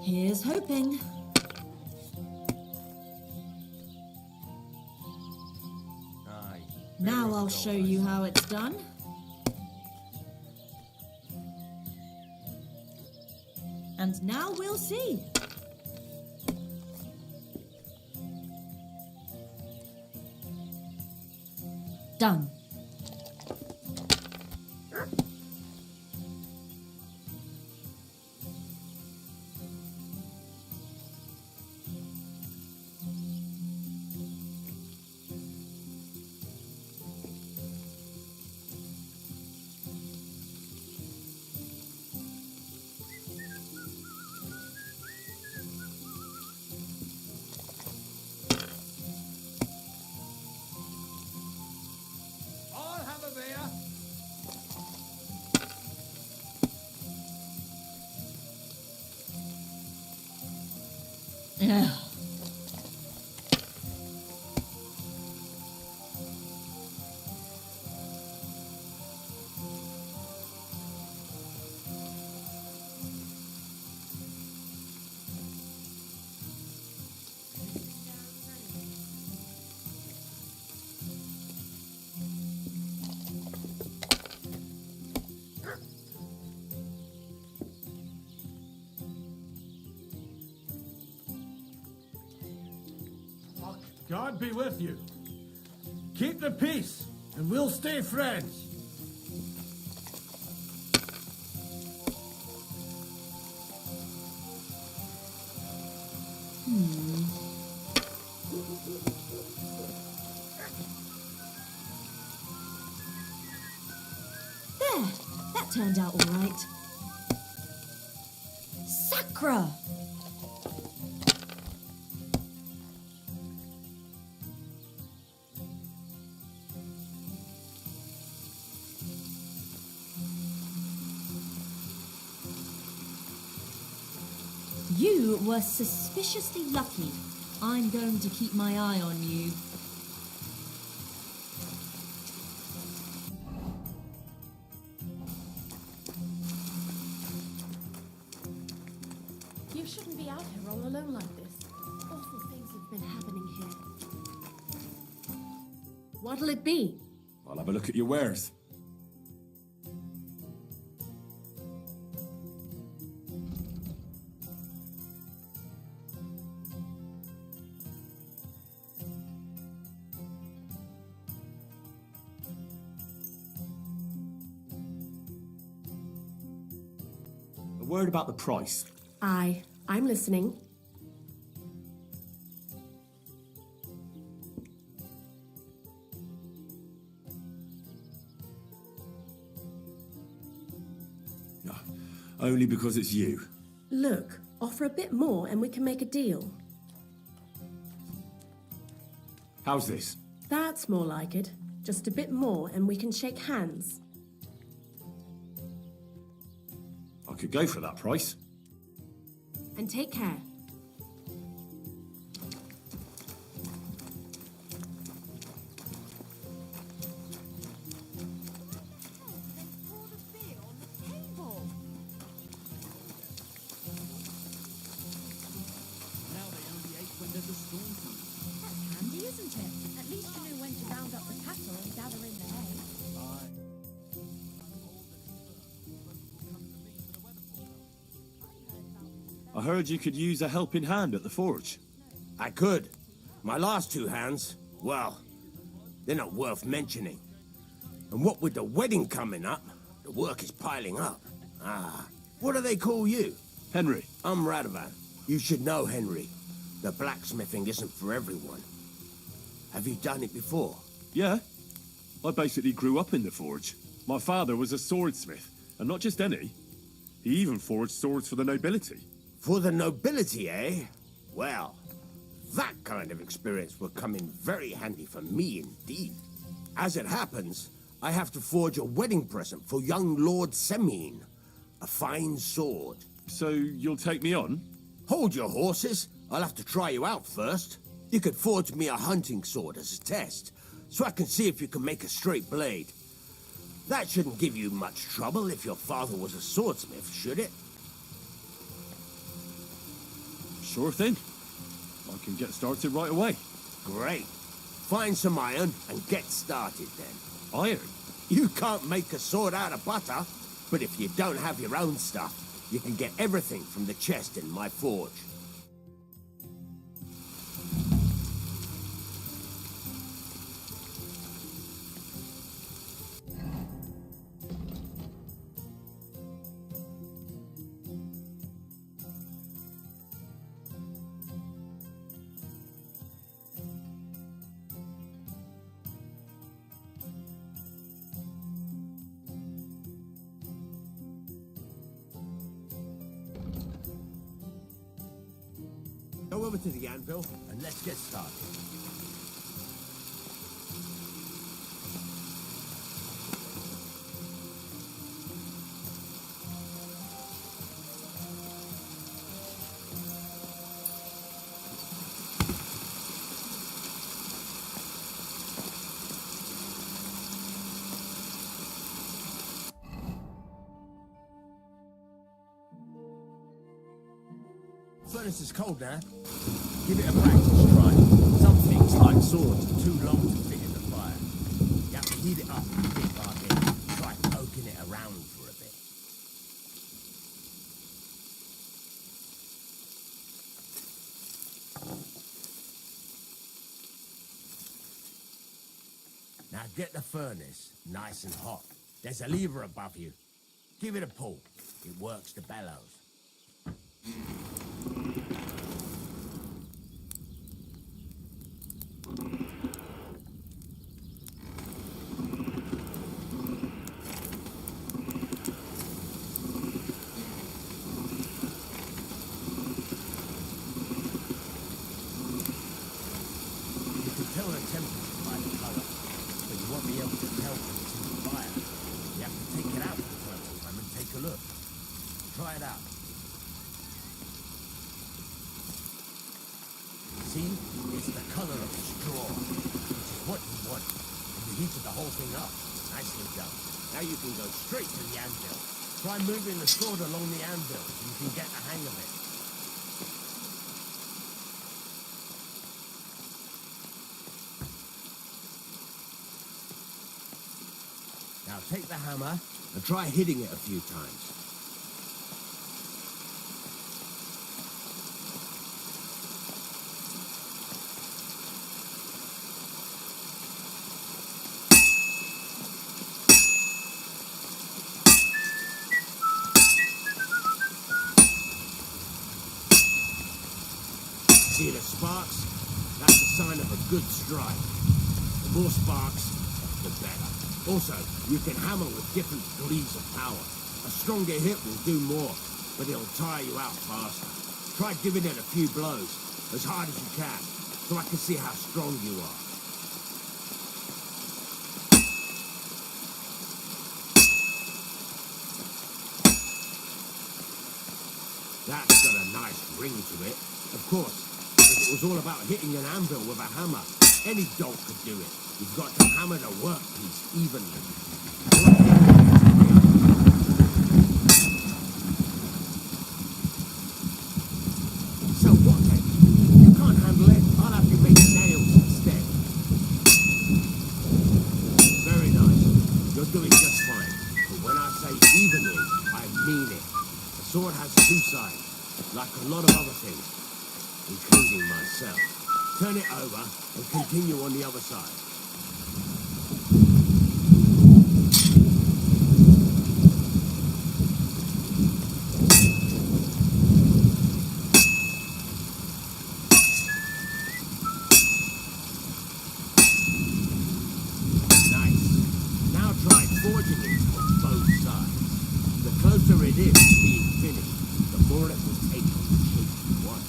Speaker 1: Here's hoping. Now I'll show you how it's done. And now we'll see. Done. Yeah.
Speaker 16: God be with you. Keep the peace, and we'll stay friends.
Speaker 1: There! That turned out all right. Sacra! You were suspiciously lucky. I'm going to keep my eye on you.
Speaker 9: You shouldn't be out here all alone like this. Awful things have been happening here. What'll it be?
Speaker 2: I'll have a look at your wares. A word about the price.
Speaker 9: Aye, I'm listening.
Speaker 2: No, only because it's you.
Speaker 9: Look, offer a bit more and we can make a deal.
Speaker 2: How's this?
Speaker 9: That's more like it. Just a bit more and we can shake hands.
Speaker 2: I could go for that price.
Speaker 9: And take care.
Speaker 15: That's handy, isn't it? At least you knew when to round up the cattle and gather in the hay.
Speaker 2: I heard you could use a helping hand at the forge.
Speaker 8: I could. My last two hands, well, they're not worth mentioning. And what with the wedding coming up, the work is piling up. Ah, what do they call you?
Speaker 2: Henry.
Speaker 8: I'm Radovan. You should know, Henry. The blacksmithing isn't for everyone. Have you done it before?
Speaker 2: Yeah. I basically grew up in the forge. My father was a swordsmith, and not just any. He even forged swords for the nobility.
Speaker 8: For the nobility, eh? Well, that kind of experience will come in very handy for me indeed. As it happens, I have to forge a wedding present for young Lord Semine. A fine sword.
Speaker 2: So you'll take me on?
Speaker 8: Hold your horses. I'll have to try you out first. You could forge me a hunting sword as a test, so I can see if you can make a straight blade. That shouldn't give you much trouble if your father was a swordsmith, should it?
Speaker 2: Sure thing. I can get started right away.
Speaker 8: Great. Find some iron and get started then.
Speaker 2: Iron?
Speaker 8: You can't make a sword out of butter, but if you don't have your own stuff, you can get everything from the chest in my forge. Go over to the anvil and let's get started. Furnace is cold now. Give it a practice try. Some things, like swords, are too long to fit in the fire. You have to heat it up bit by bit. Try poking it around for a bit. Now get the furnace nice and hot. There's a lever above you. Give it a pull. It works the bellows. Try moving the sword along the anvil so you can get the hang of it. Now take the hammer and try hitting it a few times. See the sparks? That's a sign of a good strike. The more sparks, the better. Also, you can hammer with different degrees of power. A stronger hit will do more, but it'll tire you out faster. Try giving it a few blows, as hard as you can, so I can see how strong you are. That's got a nice ring to it. Of course, if it was all about hitting an anvil with a hammer, any dog could do it. You've got to hammer the workpiece evenly. So what then? You can't handle it. I'll have you make nails instead. Very nice. You're doing just fine. But when I say evenly, I mean it. A sword has two sides, like a lot of other things, including myself. Turn it over and continue on the other side. Nice. Now try forging it on both sides. The closer it is to being finished, the more it will take on the shape you want.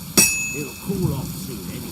Speaker 8: It'll cool off soon anyway.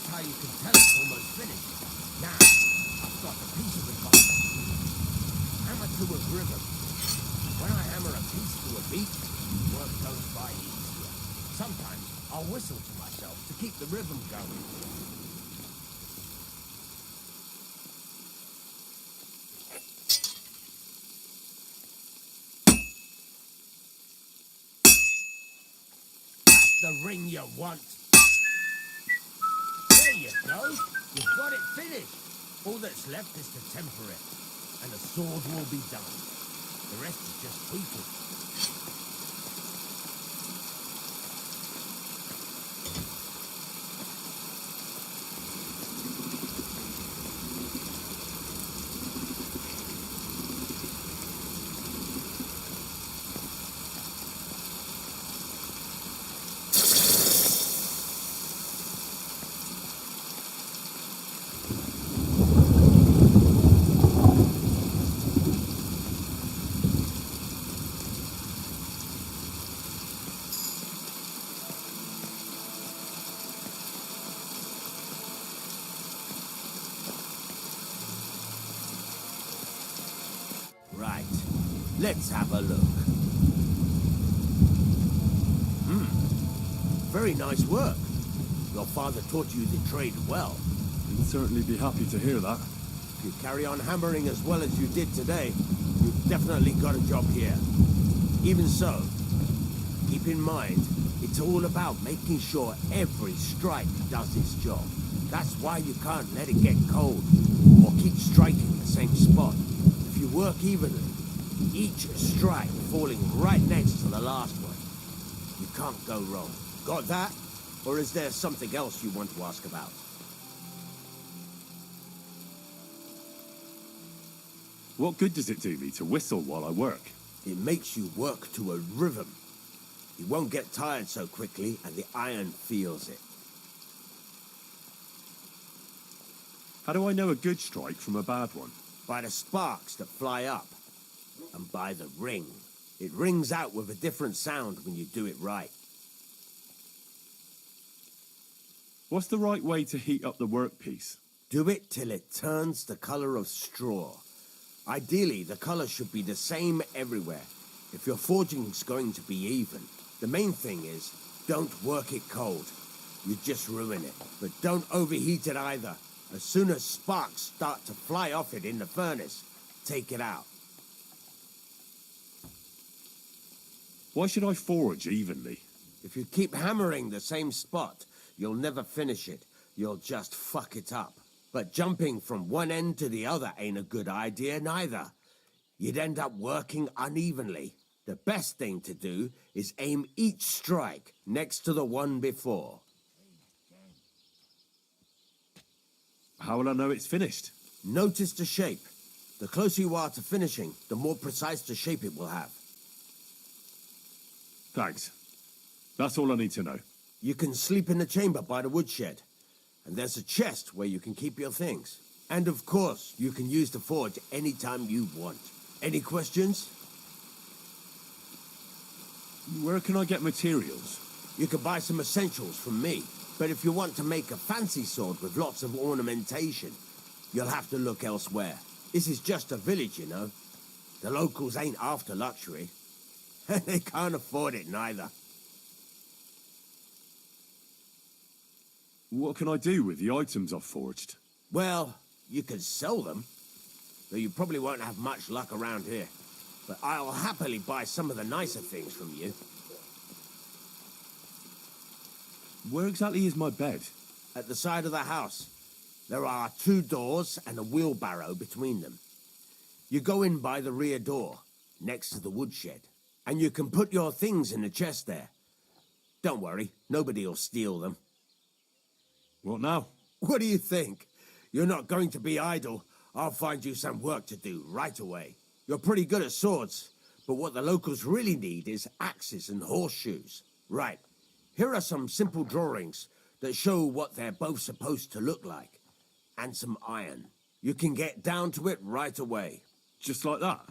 Speaker 8: how you can tell it's almost finished. Now, I've got a piece of advice. Hammer to a rhythm. When I hammer a piece to a beat, work goes by easier. Sometimes I'll whistle to myself to keep the rhythm going. That's the ring you want. There you go. You've got it finished. All that's left is to temper it, and the sword will be done. The rest is just tweaking. Right, let's have a look. Very nice work. Your father taught you the trade well.
Speaker 2: He'd certainly be happy to hear that.
Speaker 8: If you carry on hammering as well as you did today, you've definitely got a job here. Even so, keep in mind, it's all about making sure every strike does its job. That's why you can't let it get cold, or keep striking the same spot. If you work evenly, each strike falling right next to the last one, you can't go wrong. Got that? Or is there something else you want to ask about?
Speaker 2: What good does it do me to whistle while I work?
Speaker 8: It makes you work to a rhythm. You won't get tired so quickly, and the iron feels it.
Speaker 2: How do I know a good strike from a bad one?
Speaker 8: By the sparks that fly up, and by the ring. It rings out with a different sound when you do it right.
Speaker 2: What's the right way to heat up the workpiece?
Speaker 8: Do it till it turns the color of straw. Ideally, the color should be the same everywhere. If your forging's going to be even, the main thing is, don't work it cold. You just ruin it. But don't overheat it either. As soon as sparks start to fly off it in the furnace, take it out.
Speaker 2: Why should I forge evenly?
Speaker 8: If you keep hammering the same spot, you'll never finish it. You'll just fuck it up. But jumping from one end to the other ain't a good idea neither. You'd end up working unevenly. The best thing to do is aim each strike next to the one before.
Speaker 2: How will I know it's finished?
Speaker 8: Notice the shape. The closer you are to finishing, the more precise the shape it will have.
Speaker 2: Thanks. That's all I need to know.
Speaker 8: You can sleep in the chamber by the woodshed. And there's a chest where you can keep your things. And of course, you can use the forge anytime you want. Any questions?
Speaker 2: Where can I get materials?
Speaker 8: You can buy some essentials from me. But if you want to make a fancy sword with lots of ornamentation, you'll have to look elsewhere. This is just a village, you know. The locals ain't after luxury. And they can't afford it neither.
Speaker 2: What can I do with the items I've forged?
Speaker 8: Well, you can sell them. Though you probably won't have much luck around here. But I'll happily buy some of the nicer things from you.
Speaker 2: Where exactly is my bed?
Speaker 8: At the side of the house. There are 2 doors and a wheelbarrow between them. You go in by the rear door, next to the woodshed. And you can put your things in the chest there. Don't worry, nobody'll steal them.
Speaker 2: What now?
Speaker 8: What do you think? You're not going to be idle. I'll find you some work to do right away. You're pretty good at swords, but what the locals really need is axes and horseshoes. Right, here are some simple drawings that show what they're both supposed to look like. And some iron. You can get down to it right away.
Speaker 2: Just like that?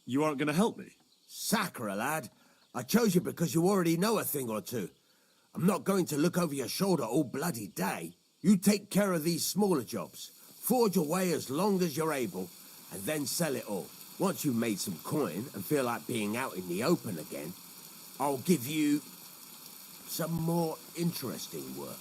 Speaker 2: You aren't going to help me?
Speaker 8: Sacre, lad. I chose you because you already know a thing or two. I'm not going to look over your shoulder all bloody day. You take care of these smaller jobs. Forge away as long as you're able, and then sell it all. Once you've made some coin and feel like being out in the open again, I'll give you some more interesting work.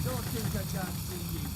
Speaker 16: Don't think I can't see you.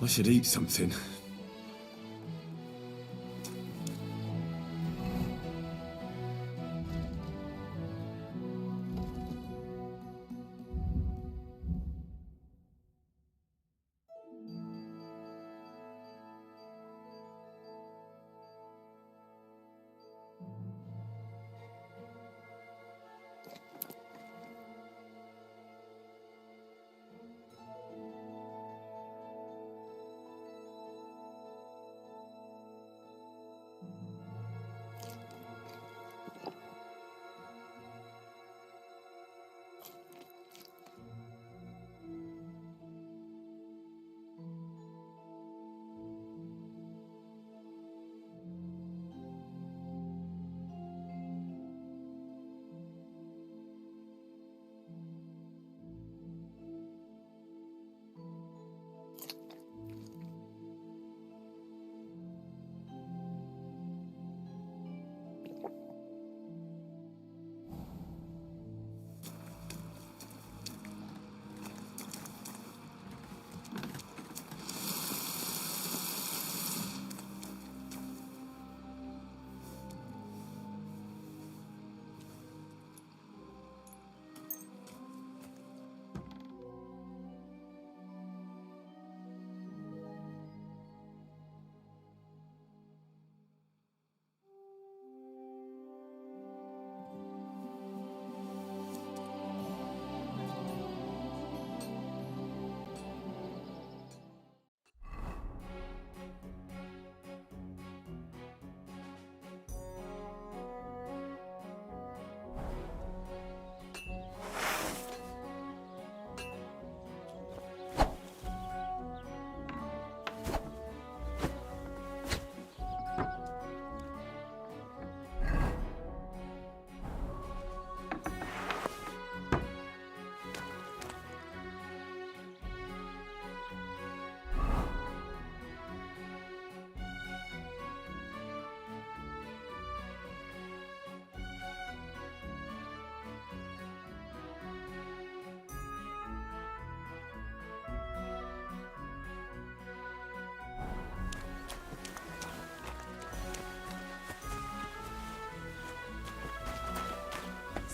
Speaker 2: I should eat something.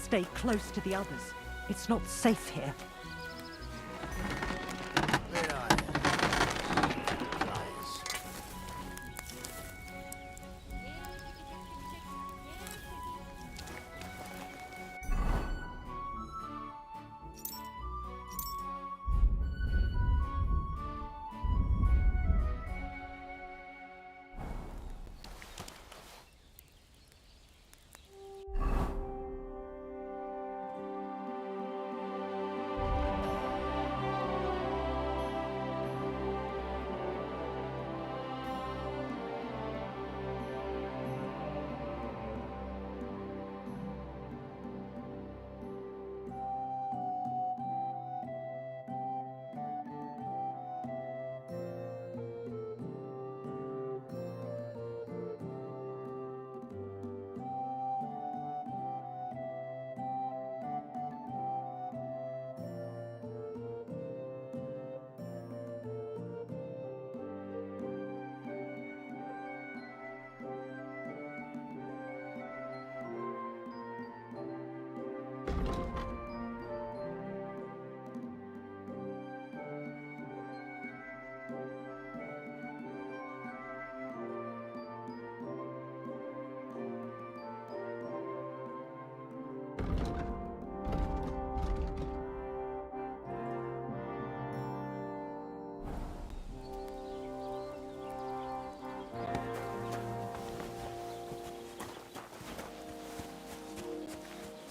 Speaker 15: Stay close to the others. It's not safe here.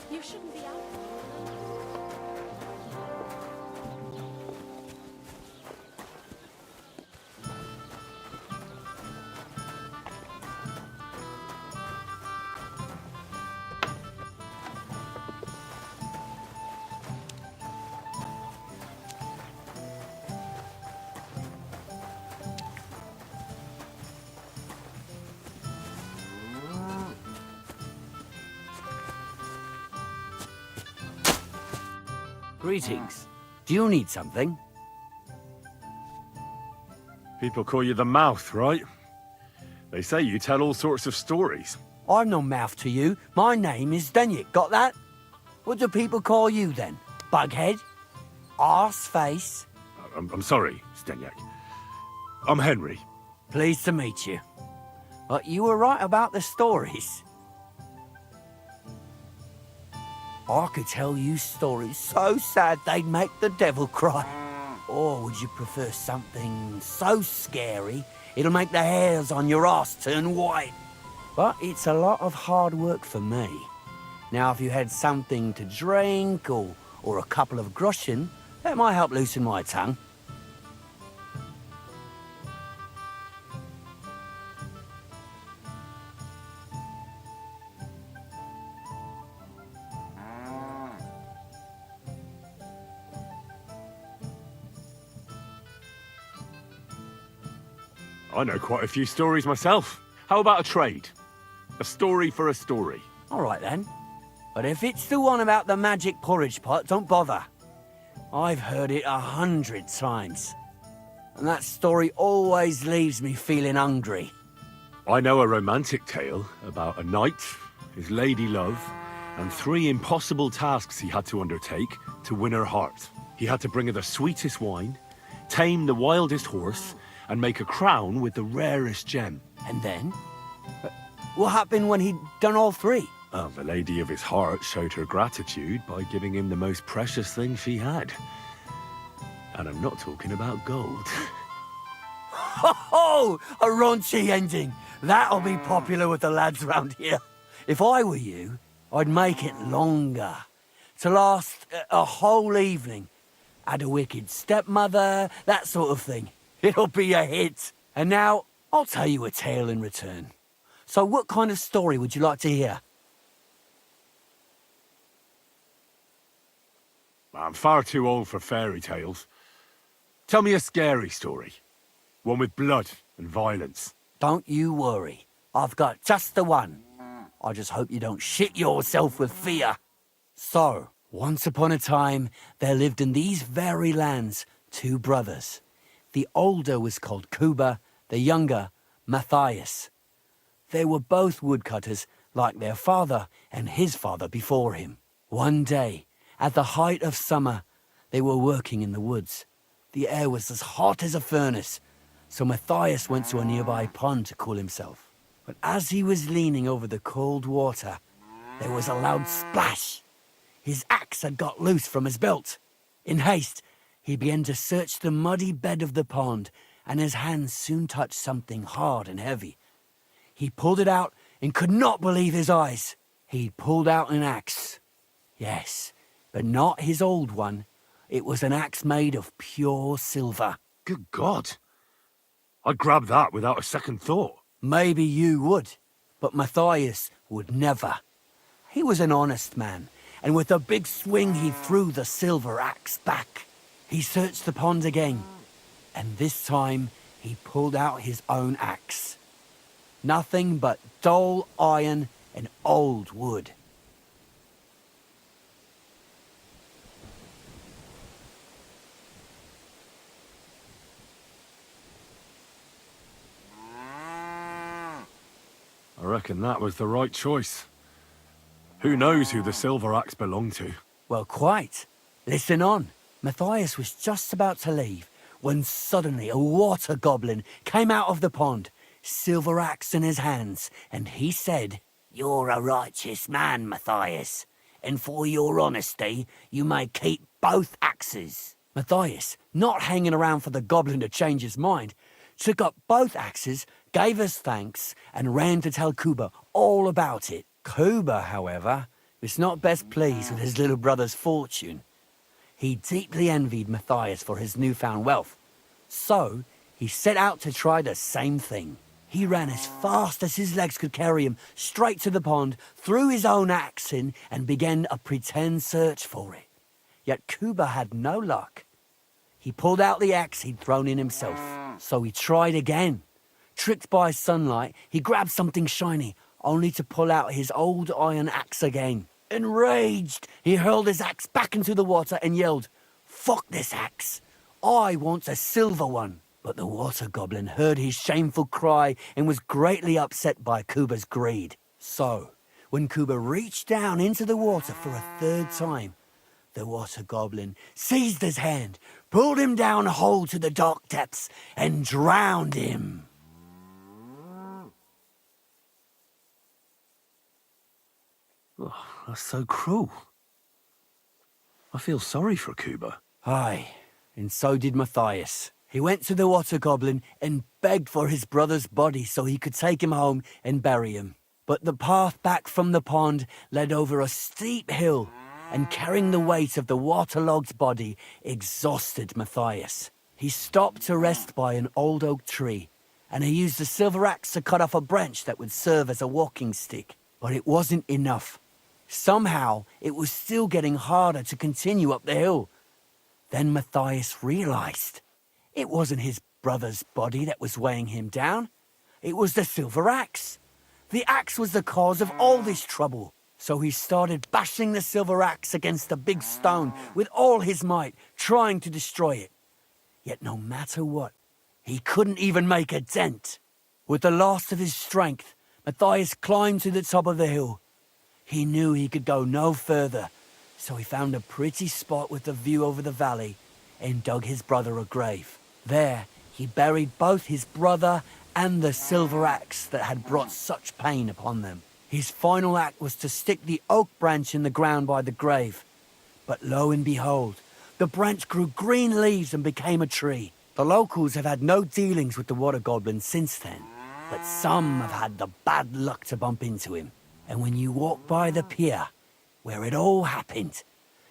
Speaker 7: You shouldn't be out.
Speaker 17: Greetings. Do you need something?
Speaker 2: People call you the Mouth, right? They say you tell all sorts of stories.
Speaker 13: I'm no mouth to you. My name is Zdenyek, got that? What do people call you then? Bughead? Arseface?
Speaker 2: I'm sorry, Zdenyek. I'm Henry.
Speaker 13: Pleased to meet you. But you were right about the stories. I could tell you stories so sad they'd make the devil cry. Or would you prefer something so scary it'll make the hairs on your ass turn white? But it's a lot of hard work for me. Now, if you had something to drink or a couple of groschen, that might help loosen my tongue.
Speaker 2: I know quite a few stories myself. How about a trade? A story for a story.
Speaker 13: All right, then. But if it's the one about the magic porridge pot, don't bother. I've heard it 100 times. And that story always leaves me feeling hungry.
Speaker 2: I know a romantic tale about a knight, his lady love, and 3 impossible tasks he had to undertake to win her heart. He had to bring her the sweetest wine, tame the wildest horse, and make a crown with the rarest gem.
Speaker 13: And then? What happened when he'd done all 3?
Speaker 2: Well, the lady of his heart showed her gratitude by giving him the most precious thing she had. And I'm not talking about gold.
Speaker 13: Ho ho! A raunchy ending. That'll be popular with the lads round here. If I were you, I'd make it longer. To last a whole evening. Add a wicked stepmother, that sort of thing. It'll be a hit. And now, I'll tell you a tale in return. So what kind of story would you like to hear?
Speaker 2: I'm far too old for fairy tales. Tell me a scary story. One with blood and violence.
Speaker 13: Don't you worry. I've got just the one. I just hope you don't shit yourself with fear. So, once upon a time, there lived in these very lands 2 brothers. The older was called Kuba, the younger, Matthias. They were both woodcutters, like their father and his father before him. One day, at the height of summer, they were working in the woods. The air was as hot as a furnace, so Matthias went to a nearby pond to cool himself. But as he was leaning over the cold water, there was a loud splash. His axe had got loose from his belt. In haste, he began to search the muddy bed of the pond, and his hands soon touched something hard and heavy. He pulled it out and could not believe his eyes. He'd pulled out an axe. Yes, but not his old one. It was an axe made of pure silver.
Speaker 2: Good God. I'd grab that without a second thought.
Speaker 13: Maybe you would, but Matthias would never. He was an honest man, and with a big swing he threw the silver axe back. He searched the pond again, and this time he pulled out his own axe. Nothing but dull iron and old wood.
Speaker 2: I reckon that was the right choice. Who knows who the silver axe belonged to?
Speaker 13: Well, quite. Listen on. Matthias was just about to leave when suddenly a water goblin came out of the pond, silver axe in his hands, and he said, "You're a righteous man, Matthias, and for your honesty, you may keep both axes." Matthias, not hanging around for the goblin to change his mind, took up both axes, gave us thanks, and ran to tell Kuba all about it. Kuba, however, was not best pleased with his little brother's fortune. He deeply envied Matthias for his newfound wealth. So, he set out to try the same thing. He ran as fast as his legs could carry him straight to the pond, threw his own axe in, and began a pretend search for it. Yet Kuba had no luck. He pulled out the axe he'd thrown in himself. So he tried again. Tricked by sunlight, he grabbed something shiny, only to pull out his old iron axe again. Enraged, he hurled his axe back into the water and yelled, "Fuck this axe! I want a silver one."
Speaker 17: But the Water Goblin heard his shameful cry and was greatly upset by Kuba's greed. So, when Kuba reached down into the water for a third time, the Water Goblin seized his hand, pulled him down whole to the dark depths, and drowned him.
Speaker 2: Oh, that's so cruel. I feel sorry for Kuba.
Speaker 17: Aye, and so did Matthias. He went to the Water Goblin and begged for his brother's body so he could take him home and bury him. But the path back from the pond led over a steep hill, and carrying the weight of the waterlogged body exhausted Matthias. He stopped to rest by an old oak tree, and he used a silver axe to cut off a branch that would serve as a walking stick. But it wasn't enough. Somehow, it was still getting harder to continue up the hill. Then Matthias realized it wasn't his brother's body that was weighing him down. It was the silver axe. The axe was the cause of all this trouble. So he started bashing the silver axe against the big stone with all his might, trying to destroy it. Yet no matter what, he couldn't even make a dent. With the last of his strength, Matthias climbed to the top of the hill. He knew he could go no further, so he found a pretty spot with a view over the valley and dug his brother a grave. There, he buried both his brother and the silver axe that had brought such pain upon them. His final act was to stick the oak branch in the ground by the grave. But lo and behold, the branch grew green leaves and became a tree. The locals have had no dealings with the Water Goblin since then, but some have had the bad luck to bump into him. And when you walk by the pier, where it all happened,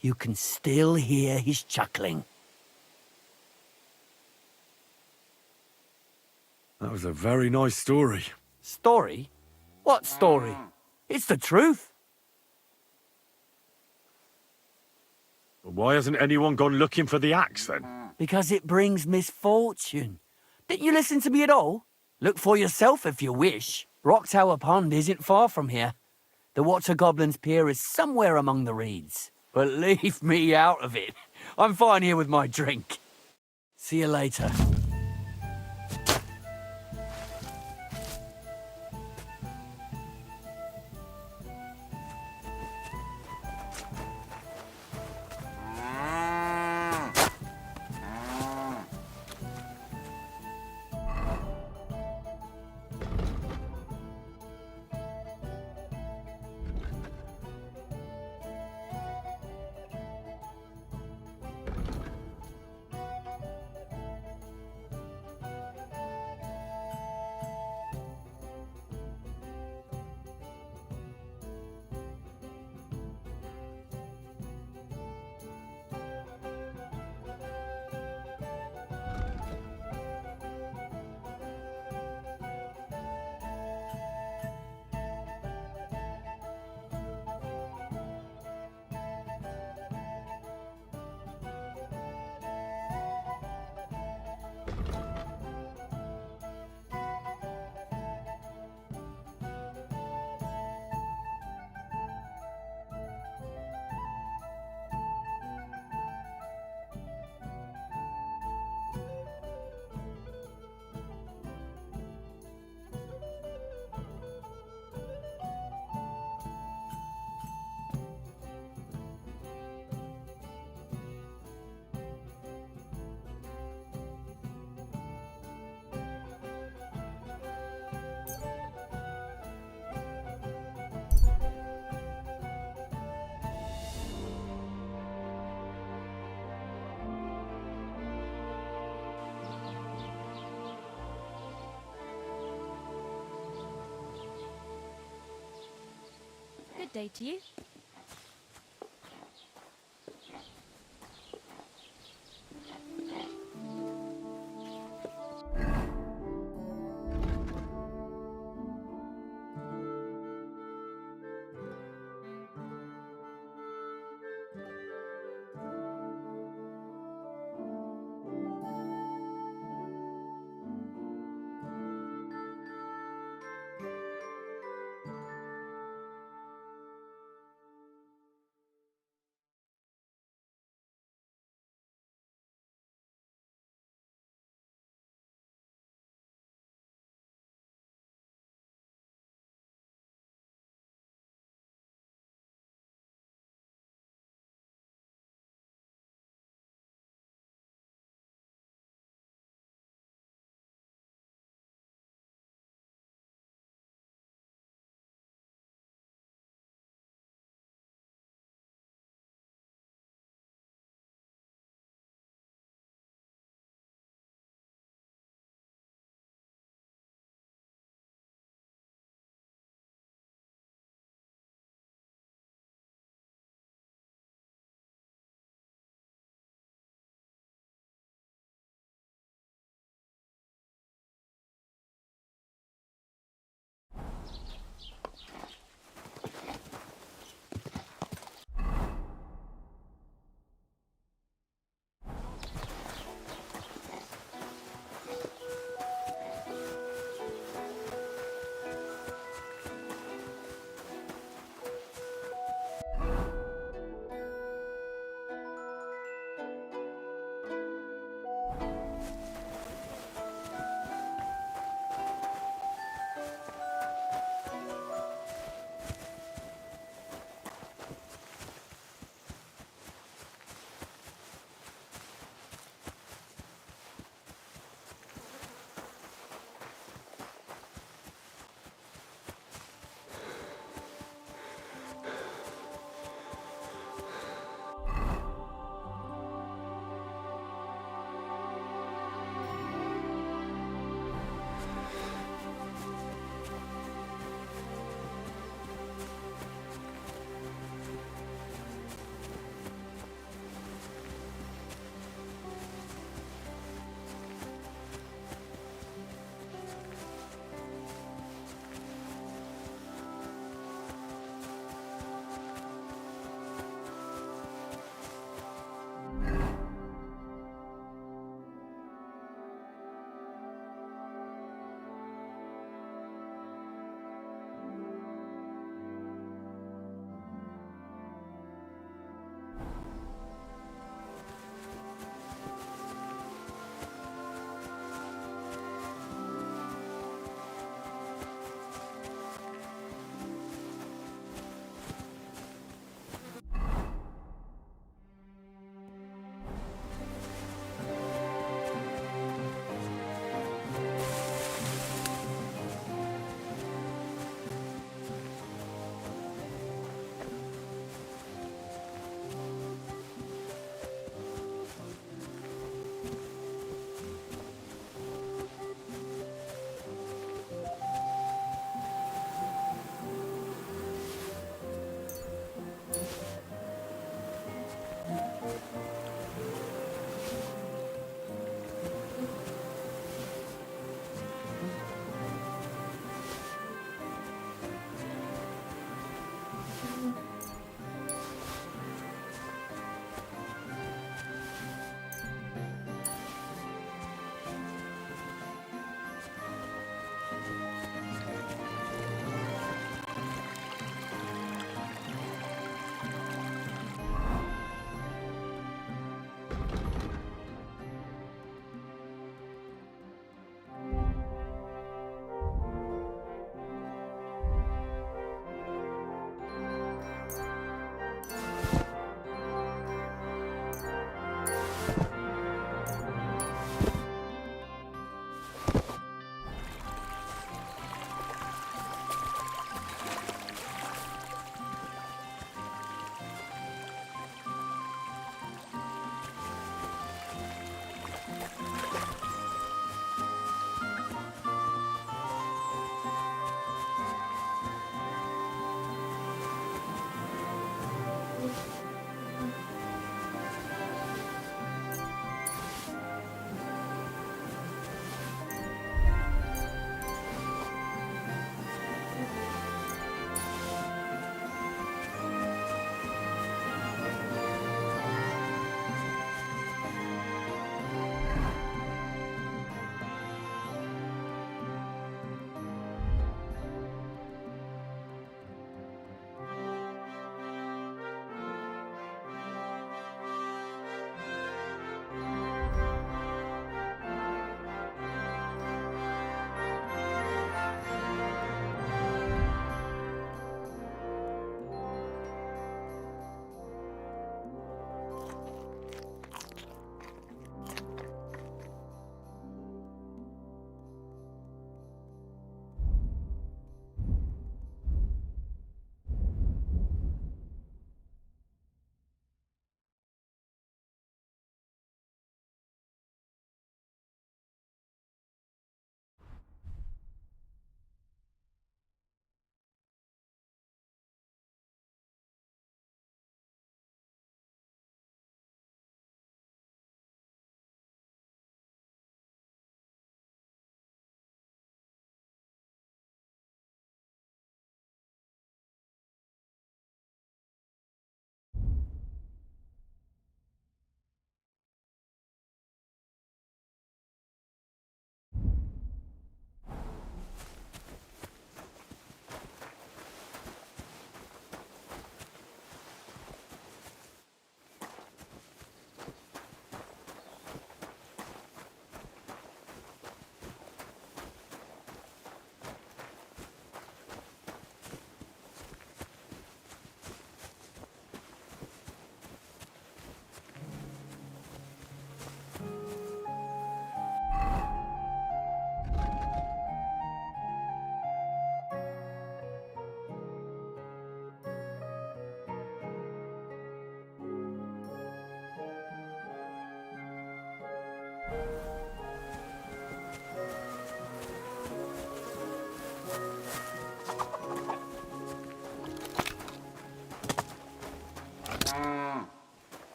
Speaker 17: you can still hear his chuckling.
Speaker 2: That was a very nice story.
Speaker 17: Story? What story? It's the truth.
Speaker 2: Why hasn't anyone gone looking for the axe, then?
Speaker 17: Because it brings misfortune. Didn't you listen to me at all? Look for yourself if you wish. Rock Tower Pond isn't far from here. The Water Goblin's pier is somewhere among the reeds. But leave me out of it. I'm fine here with my drink. See you later.
Speaker 1: Good day to you.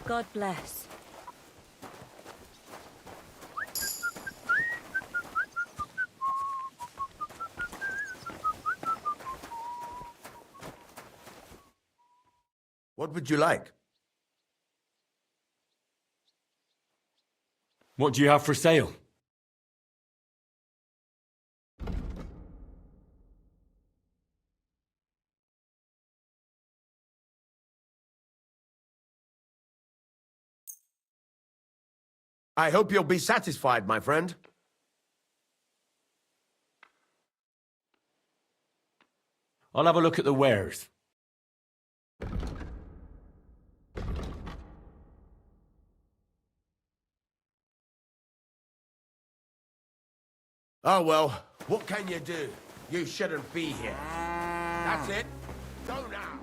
Speaker 1: God bless.
Speaker 8: What would you like?
Speaker 2: What do you have for sale?
Speaker 8: I hope you'll be satisfied, my friend.
Speaker 2: I'll have a look at the wares.
Speaker 8: Oh well, what can you do? You shouldn't be here. That's it. Go now.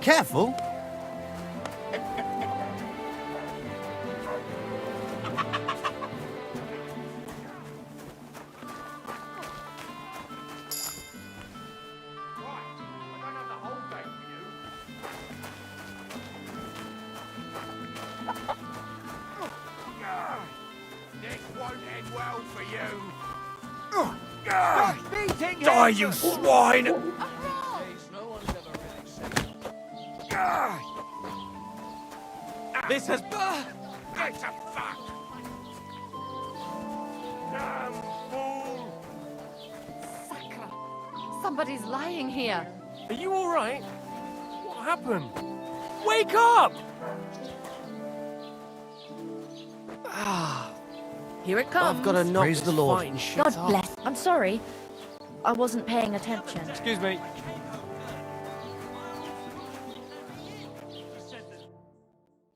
Speaker 13: Careful!
Speaker 16: Die, you swine!
Speaker 5: This has...
Speaker 8: Get a fuck! Damn fool!
Speaker 9: Sakra! Somebody's lying here.
Speaker 5: Are you all right? What happened? Wake up!
Speaker 7: Here it comes.
Speaker 5: I've got to knock
Speaker 13: Praise
Speaker 5: this
Speaker 13: the Lord.
Speaker 5: fine shit
Speaker 7: God
Speaker 5: up.
Speaker 7: bless. I'm sorry. I wasn't paying attention.
Speaker 5: Excuse me.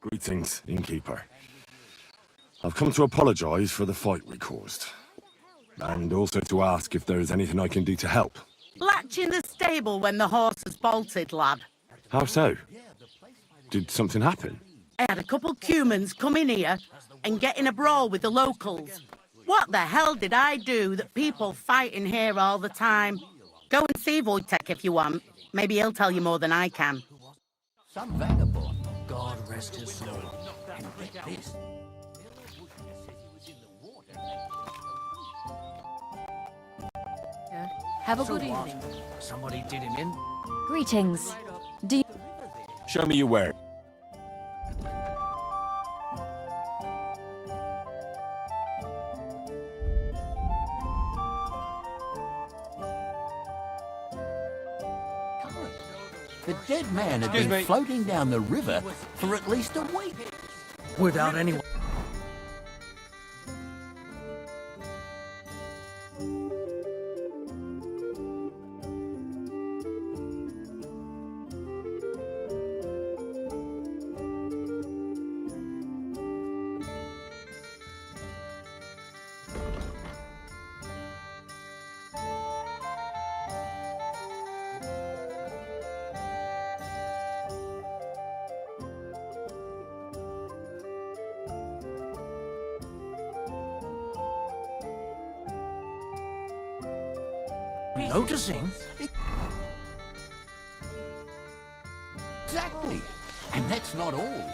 Speaker 2: Greetings, Innkeeper. I've come to apologize for the fight we caused. And also to ask if there is anything I can do to help.
Speaker 11: Latch in the stable when the horse has bolted, lad.
Speaker 2: How so? Did something happen?
Speaker 11: I had a couple cumans come in here and get in a brawl with the locals. What the hell did I do that people fight in here all the time? Go and see Wojtek if you want. Maybe he'll tell you more than I can.
Speaker 13: Some vagabond, God rest his soul. And get this.
Speaker 7: Have a
Speaker 13: So
Speaker 7: good
Speaker 13: what?
Speaker 7: evening.
Speaker 13: Somebody did him in?
Speaker 1: Greetings. Do you...
Speaker 2: Show me your ware.
Speaker 13: The dead man had
Speaker 5: Excuse
Speaker 13: been
Speaker 5: me.
Speaker 13: floating down the river for at least a week. Without anyone. Noticing? Exactly. And that's not all.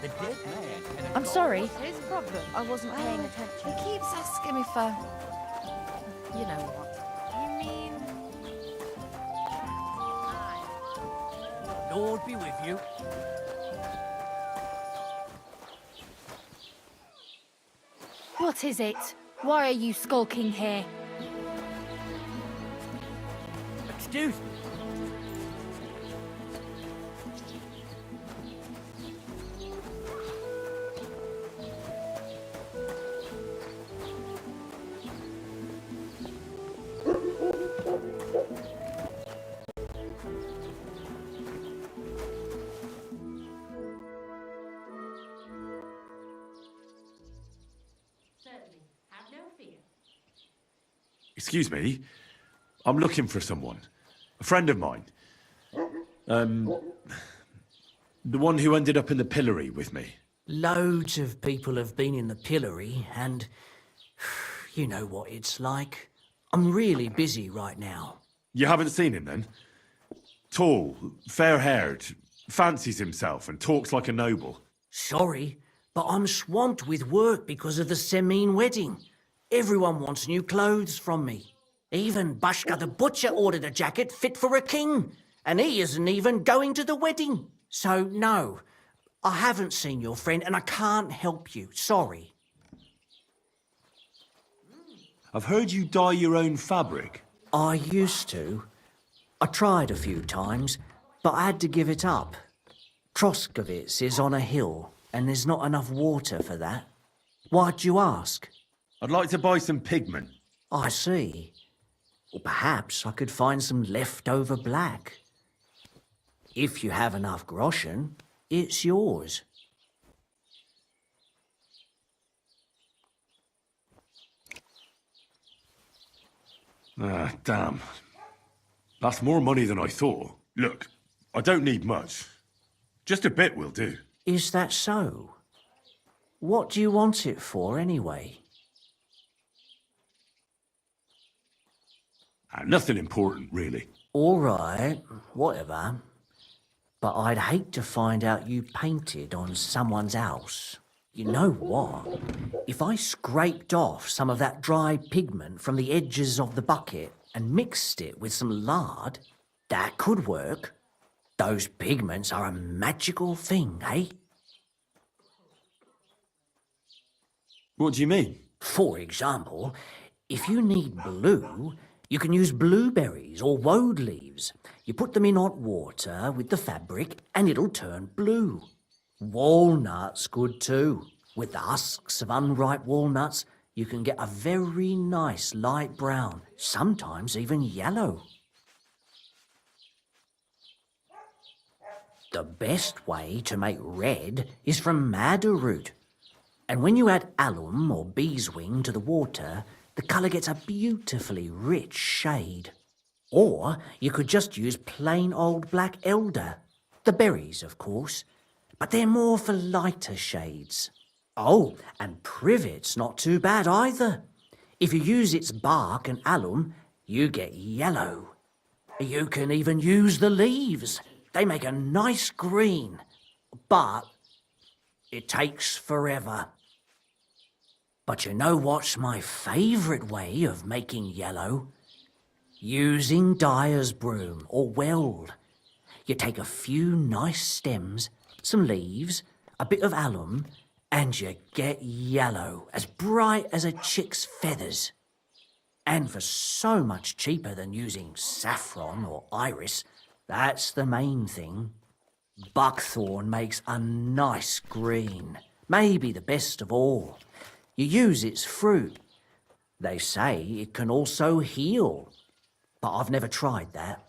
Speaker 13: The dead man...
Speaker 7: I'm sorry.
Speaker 9: His problem.
Speaker 7: I wasn't paying attention.
Speaker 9: He keeps asking me for... You know what? You mean...
Speaker 13: Lord be with you.
Speaker 9: What is it? Why are you skulking here?
Speaker 13: Excuse me.
Speaker 2: Excuse me. I'm looking for someone. A friend of mine. The one who ended up in the pillory with me.
Speaker 13: Loads of people have been in the pillory, and you know what it's like. I'm really busy right now.
Speaker 2: You haven't seen him then? Tall, fair-haired, fancies himself and talks like a noble.
Speaker 13: Sorry, but I'm swamped with work because of the Semine wedding. Everyone wants new clothes from me. Even Bashka the butcher ordered a jacket fit for a king, and he isn't even going to the wedding. So no, I haven't seen your friend and I can't help you. Sorry.
Speaker 2: I've heard you dye your own fabric.
Speaker 13: I used to. I tried a few times, but I had to give it up. Troskovitz is on a hill, and there's not enough water for that. Why'd you ask?
Speaker 2: I'd like to buy some pigment.
Speaker 13: I see. Or perhaps I could find some leftover black. If you have enough groschen, it's yours.
Speaker 2: Ah, damn. That's more money than I thought. Look, I don't need much. Just a bit will do.
Speaker 13: Is that so? What do you want it for, anyway?
Speaker 2: Nothing important, really.
Speaker 13: All right, whatever. But I'd hate to find out you painted on someone's house. You know what? If I scraped off some of that dry pigment from the edges of the bucket and mixed it with some lard, that could work. Those pigments are a magical thing, eh?
Speaker 2: What do you mean?
Speaker 13: For example, if you need blue, you can use blueberries or woad leaves. You put them in hot water with the fabric and it'll turn blue. Walnuts good too. With the husks of unripe walnuts, you can get a very nice light brown, sometimes even yellow. The best way to make red is from madder root. And when you add alum or beeswing to the water, the colour gets a beautifully rich shade. Or you could just use plain old black elder. The berries, of course, but they're more for lighter shades. Oh, and privet's not too bad either. If you use its bark and alum, you get yellow. You can even use the leaves. They make a nice green, but it takes forever. But you know what's my favourite way of making yellow? Using dyer's broom or weld. You take a few nice stems, some leaves, a bit of alum, and you get yellow, as bright as a chick's feathers. And for so much cheaper than using saffron or iris, that's the main thing. Buckthorn makes a nice green, maybe the best of all. You use its fruit. They say it can also heal, but I've never tried that.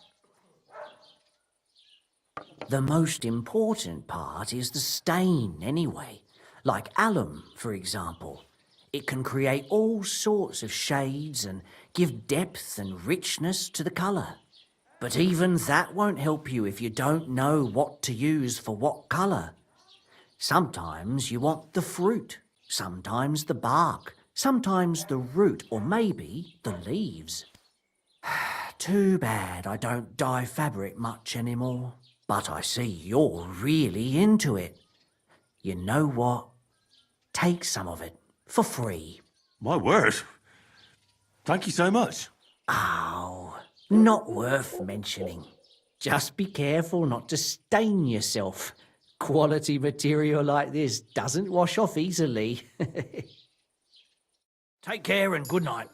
Speaker 13: The most important part is the stain, anyway. Like alum, for example. It can create all sorts of shades and give depth and richness to the colour. But even that won't help you if you don't know what to use for what colour. Sometimes you want the fruit, sometimes the bark, sometimes the root, or maybe the leaves. Too bad I don't dye fabric much anymore. But I see you're really into it. You know what? Take some of it for free.
Speaker 2: My word. Thank you so much.
Speaker 13: Oh, not worth mentioning. Just be careful not to stain yourself. Quality material like this doesn't wash off easily. Take care and good night.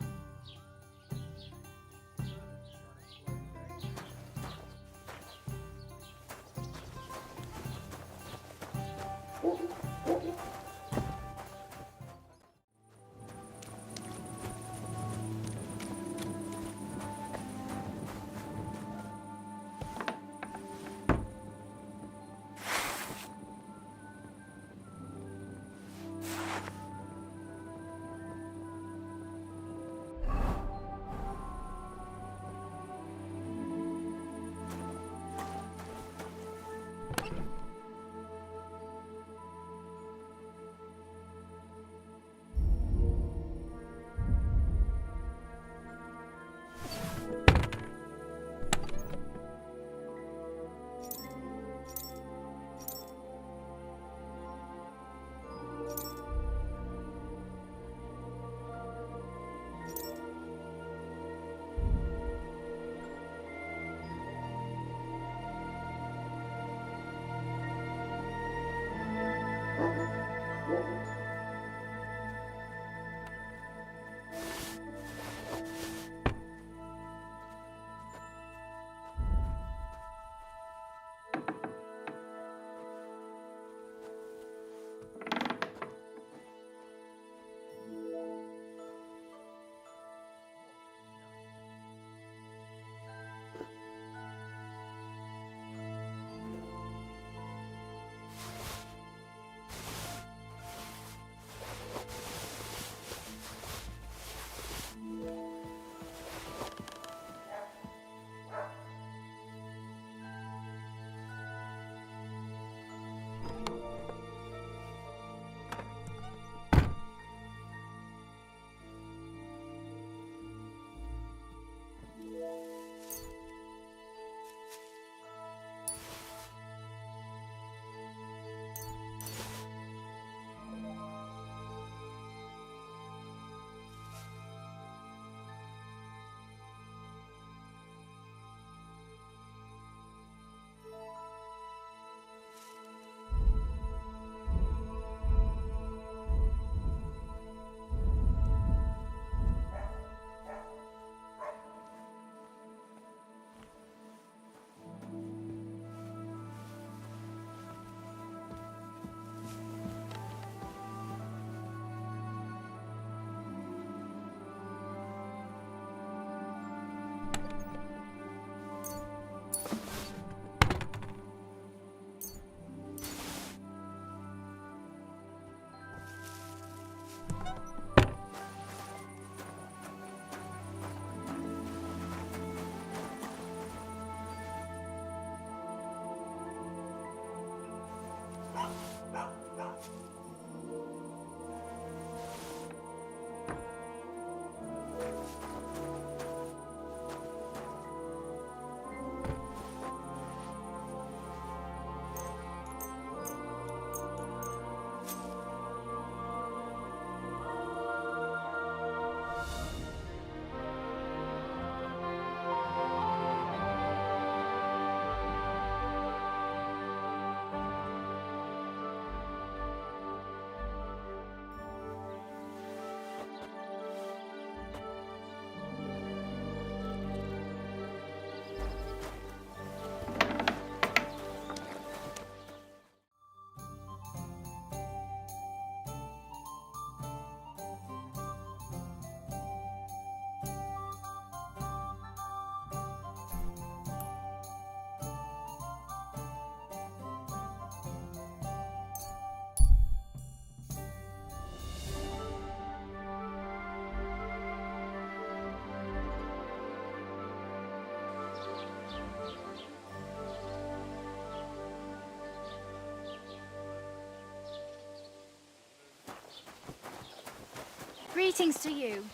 Speaker 18: Greetings to you.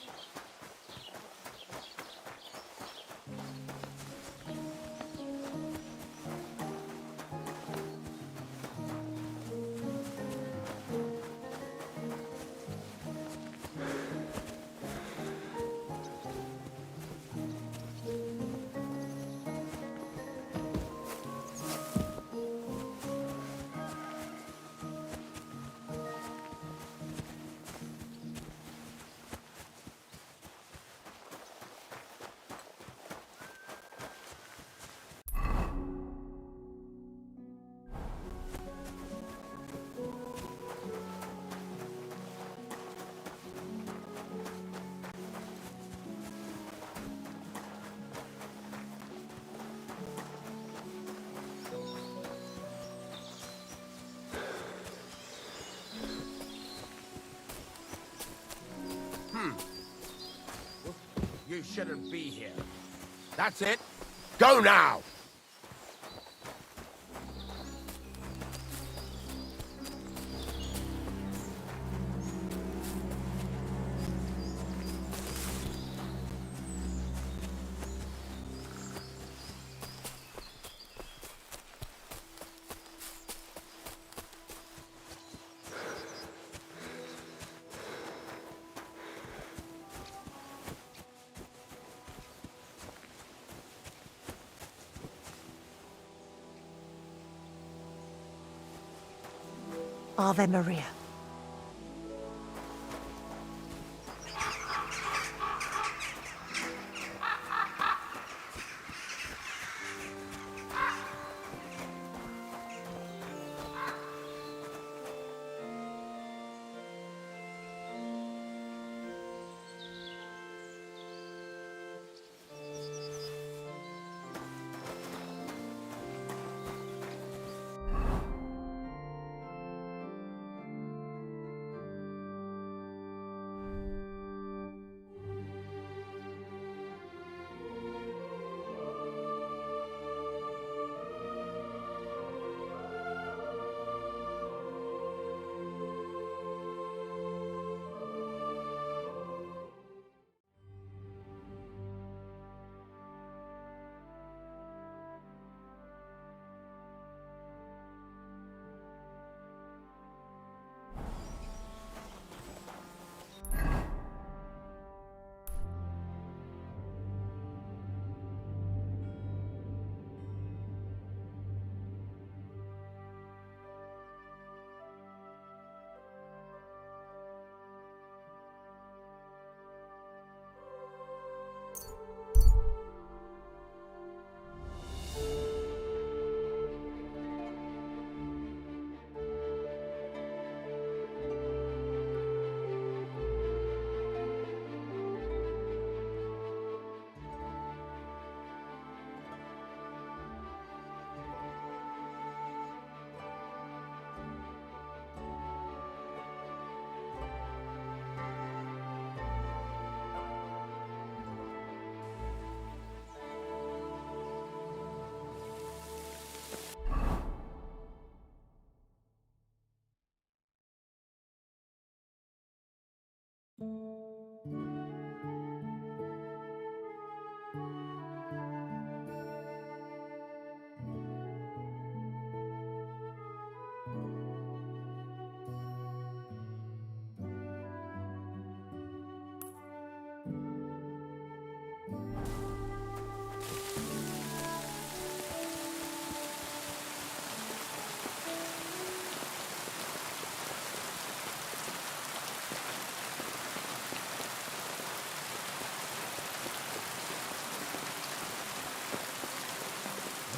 Speaker 8: You shouldn't be here. That's it. Go now!
Speaker 19: Ave Maria.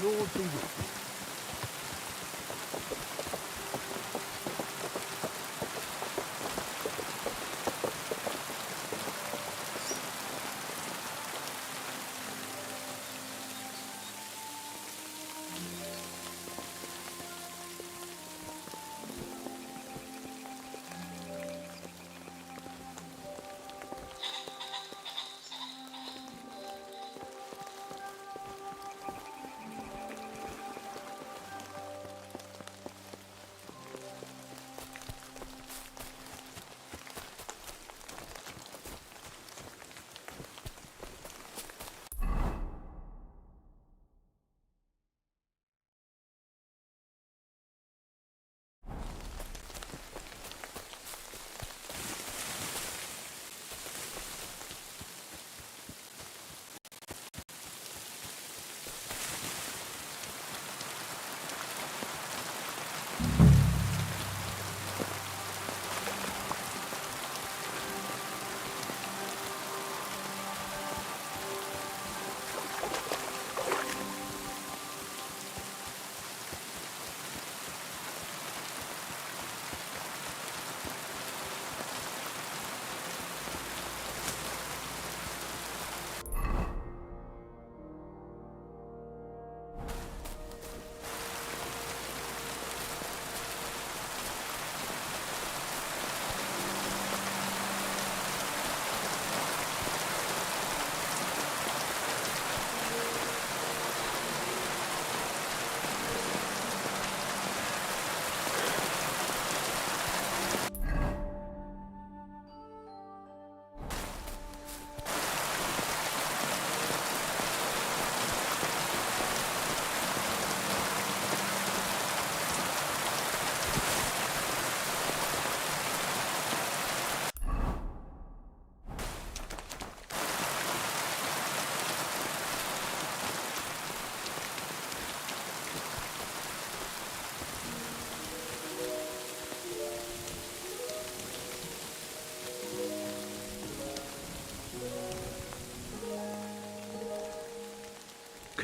Speaker 8: Lord be with you.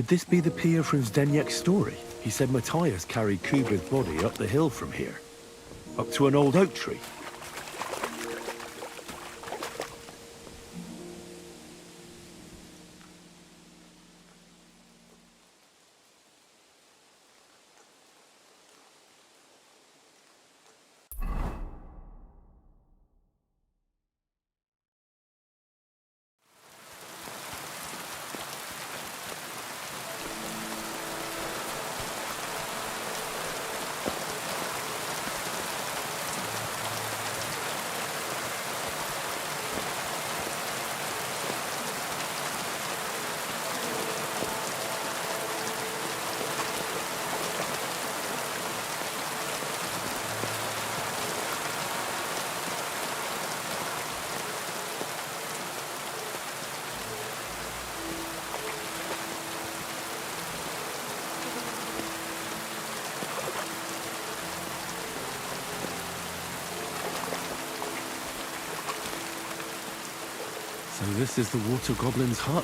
Speaker 2: Could this be the pier from Zdenyek's story? He said Matthias carried Kuba's body up the hill from here, up to an old oak tree. So this is the Water Goblin's hut.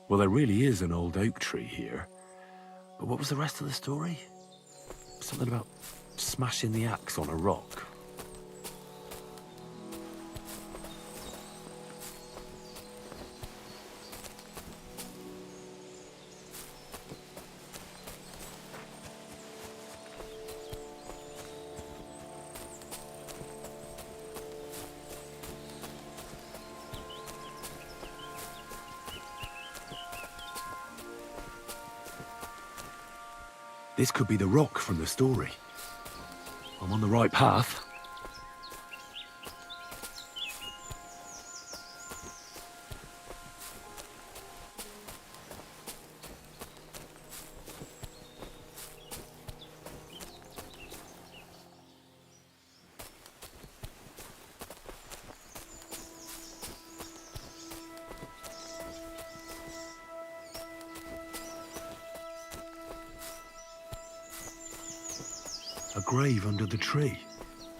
Speaker 18: Well, there really is an old oak tree here. But what was the rest of the story? Something about smashing the axe on a rock. This could be the rock from the story. I'm on the right path. A grave under the tree,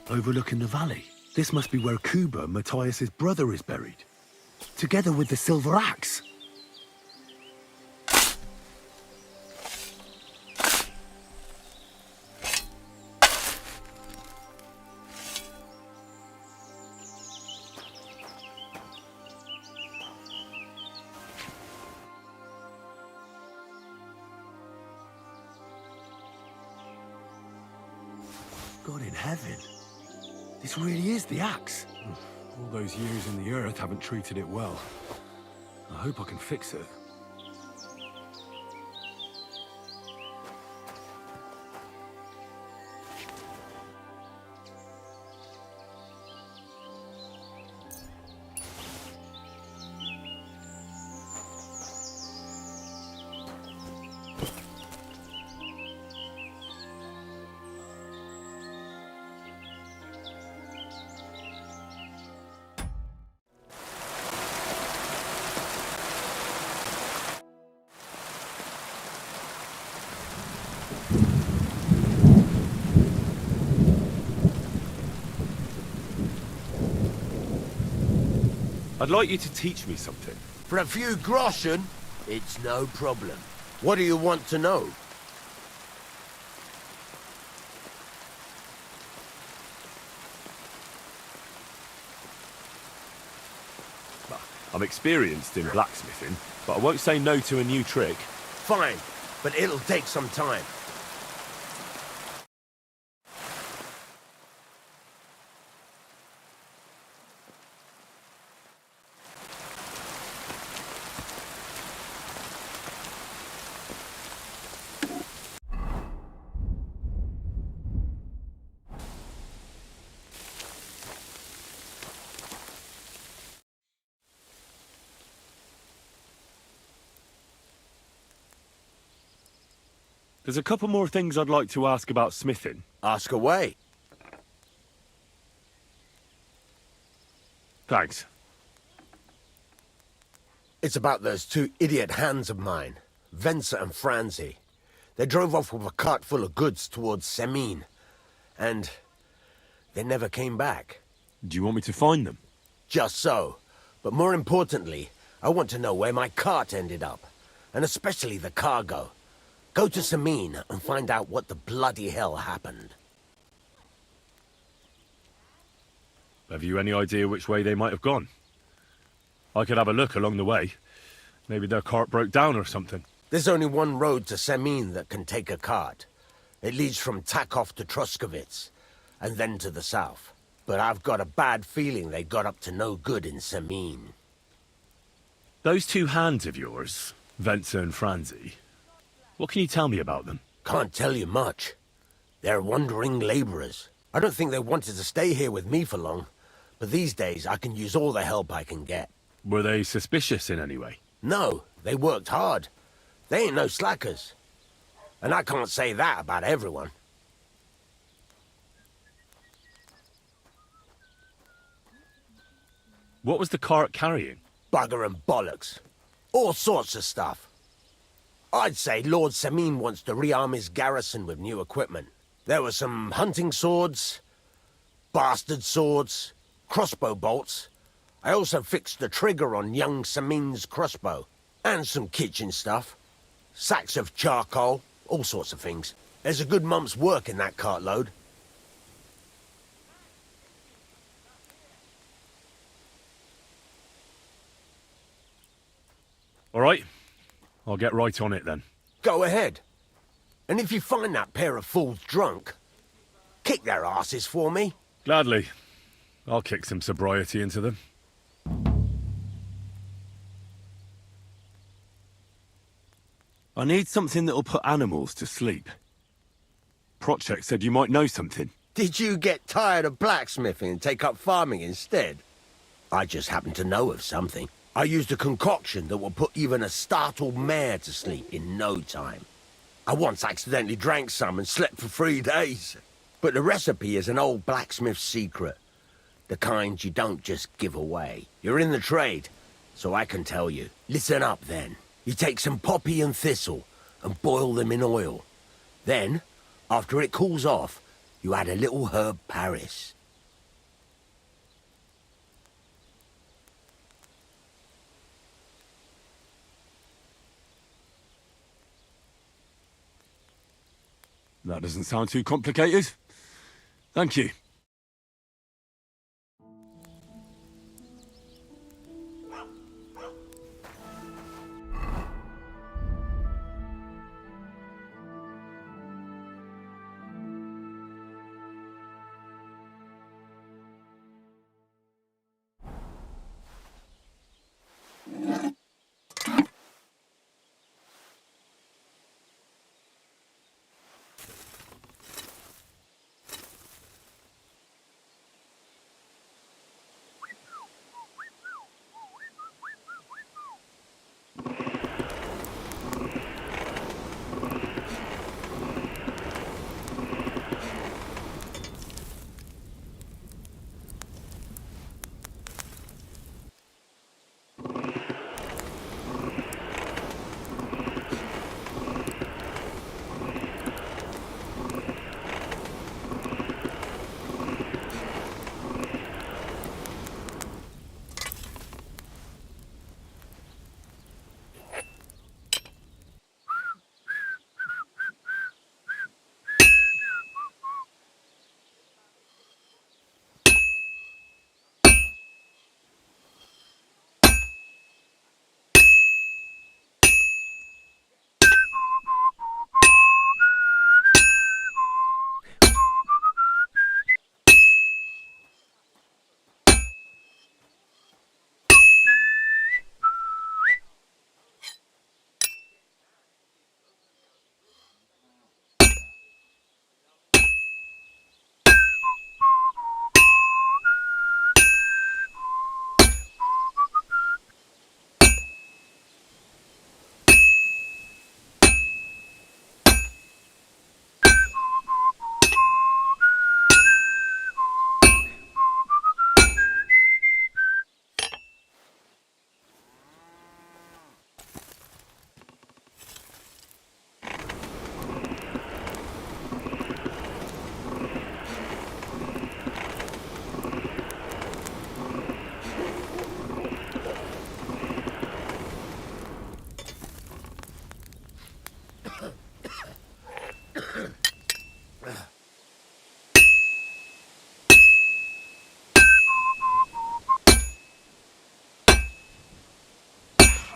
Speaker 18: overlooking the valley. This must be where Kuba, Matthias's brother, is buried, together with the silver axe. God in heaven. This really is the axe. All those years in the earth haven't treated it well. I hope I can fix it. I'd like you to teach me something.
Speaker 8: For a few groschen, it's no problem. What do you want to know?
Speaker 18: I'm experienced in blacksmithing, but I won't say no to a new trick.
Speaker 8: Fine, but it'll take some time.
Speaker 18: There's a couple more things I'd like to ask about smithing.
Speaker 8: Ask away.
Speaker 18: Thanks.
Speaker 8: It's about those two idiot hands of mine, Venser and Franzi. They drove off with a cart full of goods towards Semin, and they never came back.
Speaker 18: Do you want me to find them?
Speaker 8: Just so. But more importantly, I want to know where my cart ended up, and especially the cargo. Go to Semin and find out what the bloody hell happened.
Speaker 18: Have you any idea which way they might have gone? I could have a look along the way. Maybe their cart broke down or something.
Speaker 8: There's only one road to Semin that can take a cart. It leads from Tachov to Troskovitz, and then to the south. But I've got a bad feeling they got up to no good in Semin.
Speaker 18: Those two hands of yours, Venser and Franzi, what can you tell me about them?
Speaker 8: Can't tell you much. They're wandering laborers. I don't think they wanted to stay here with me for long, but these days I can use all the help I can get.
Speaker 18: Were they suspicious in any way?
Speaker 8: No, they worked hard. They ain't no slackers. And I can't say that about everyone.
Speaker 18: What was the cart carrying?
Speaker 8: Bugger and bollocks. All sorts of stuff. I'd say Lord Semin wants to rearm his garrison with new equipment. There were some hunting swords, bastard swords, crossbow bolts. I also fixed the trigger on young Semin's crossbow. And some kitchen stuff. Sacks of charcoal, all sorts of things. There's a good month's work in that cartload.
Speaker 2: All right. I'll get right on it then.
Speaker 8: Go ahead. And if you find that pair of fools drunk, kick their asses for me.
Speaker 2: Gladly. I'll kick some sobriety into them. I need something that'll put animals to sleep. Prochek said you might know something.
Speaker 8: Did you get tired of blacksmithing and take up farming instead? I just happen to know of something. I used a concoction that will put even a startled mare to sleep in no time. I once accidentally drank some and slept for 3 days. But the recipe is an old blacksmith's secret. The kind you don't just give away. You're in the trade, so I can tell you. Listen up then. You take some poppy and thistle and boil them in oil. Then, after it cools off, you add a little herb Paris.
Speaker 2: That doesn't sound too complicated. Thank you.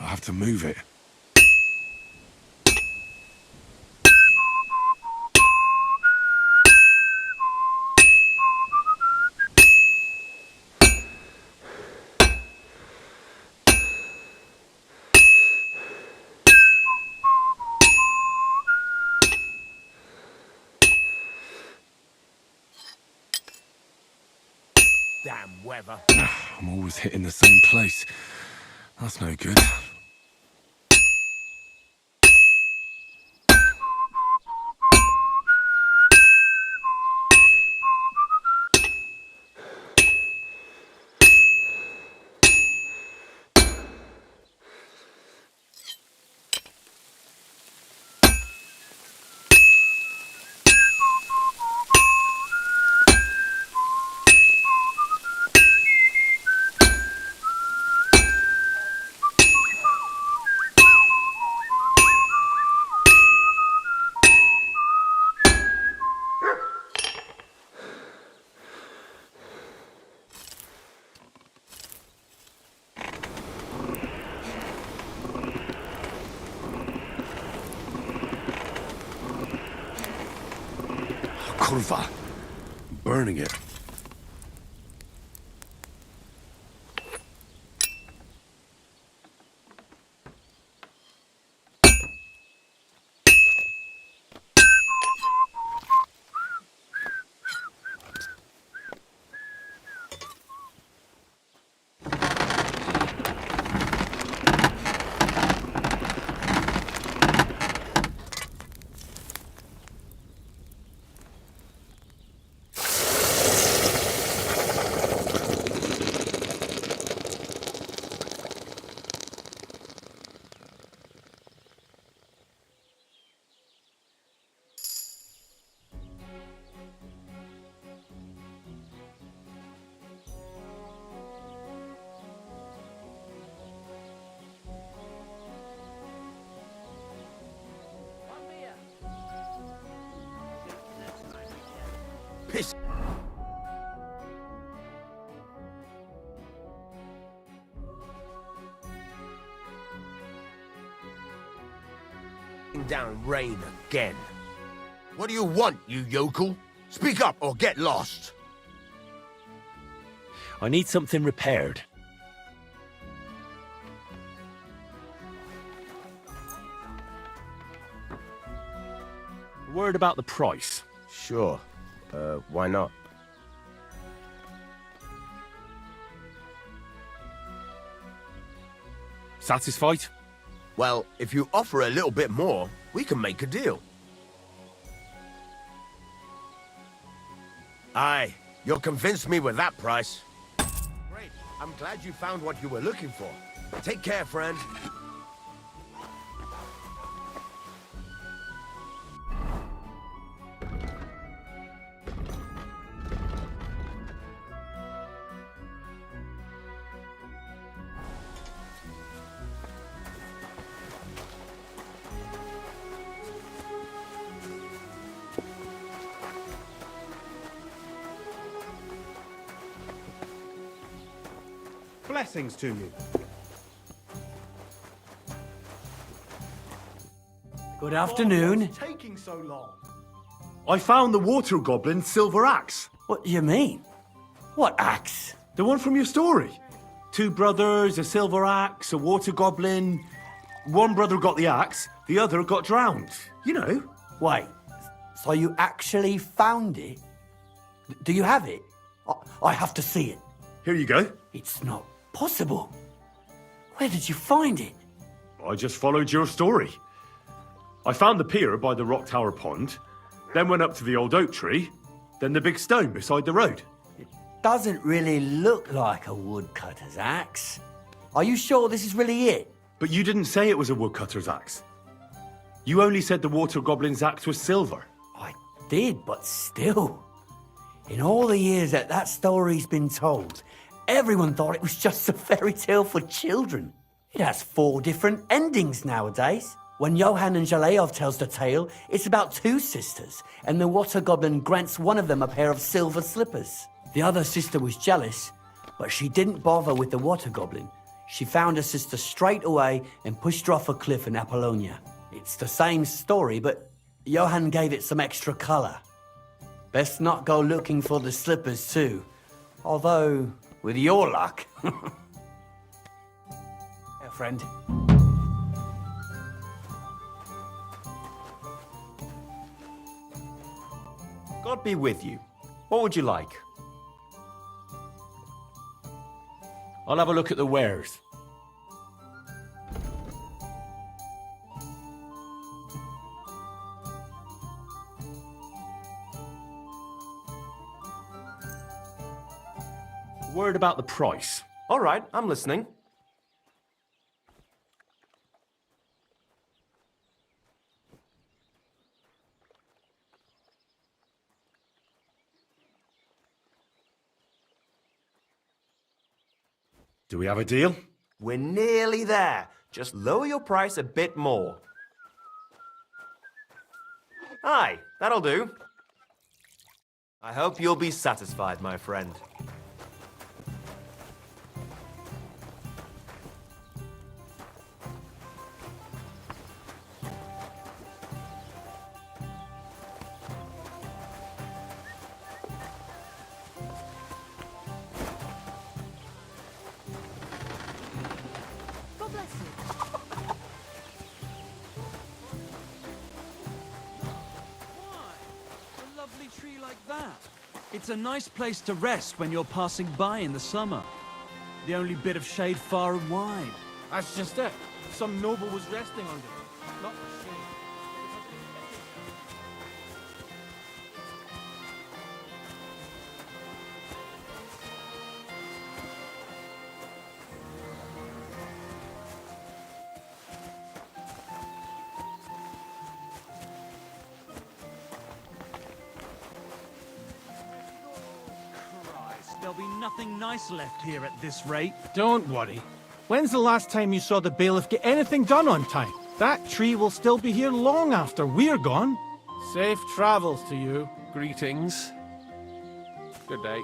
Speaker 2: I have to move it.
Speaker 8: Damn weather.
Speaker 2: I'm always hitting the same place. That's no good.
Speaker 18: Kurva. Burning it.
Speaker 8: Piss. Down rain again. What do you want, you yokel? Speak up or get lost.
Speaker 20: I need something repaired. Word about the price.
Speaker 8: Sure. Why not?
Speaker 20: Satisfied?
Speaker 8: Well, if you offer a little bit more, we can make a deal. Aye, you'll convince me with that price. Great. I'm glad you found what you were looking for. Take care, friend.
Speaker 12: Blessings to you.
Speaker 17: Good afternoon.
Speaker 12: What's taking so long?
Speaker 21: I found the Water Goblin's silver axe.
Speaker 17: What do you mean? What axe?
Speaker 21: The one from your story. 2 brothers, a silver axe, a Water Goblin. One brother got the axe, the other got drowned. You know.
Speaker 17: Wait, so you actually found it? Do you have it? I have to see it.
Speaker 21: Here you go.
Speaker 17: It's not possible. Where did you find it?
Speaker 21: I just followed your story. I found the pier by the rock tower pond, then went up to the old oak tree, then the big stone beside the road.
Speaker 17: Doesn't really look like a woodcutter's axe. Are you sure this is really it?
Speaker 21: But you didn't say it was a woodcutter's axe. You only said the Water Goblin's axe was silver.
Speaker 17: I did, but still. In all the years that story's been told, everyone thought it was just a fairy tale for children. It has 4 different endings nowadays. When Johann and Zhelejov tells the tale, it's about 2 sisters, and the Water Goblin grants one of them a pair of silver slippers. The other sister was jealous, but she didn't bother with the Water Goblin. She found her sister straight away and pushed her off a cliff in Apollonia. It's the same story, but Johann gave it some extra colour. Best not go looking for the slippers too. Although, with your luck. Yeah, friend.
Speaker 14: God be with you. What would you like?
Speaker 20: I'll have a look at the wares. Word about the price.
Speaker 14: All right, I'm listening.
Speaker 21: Do we have a deal?
Speaker 14: We're nearly there. Just lower your price a bit more. Aye, that'll do. I hope you'll be satisfied, my friend.
Speaker 3: like that. It's a nice place to rest when you're passing by in the summer. The only bit of shade far and wide.
Speaker 16: That's just it. Some noble was resting under it. Not the shade.
Speaker 3: There'll be nothing nice left here at this rate.
Speaker 16: Don't worry. When's the last time you saw the bailiff get anything done on time? That tree will still be here long after we're gone. Safe travels to you.
Speaker 5: Greetings. Good day.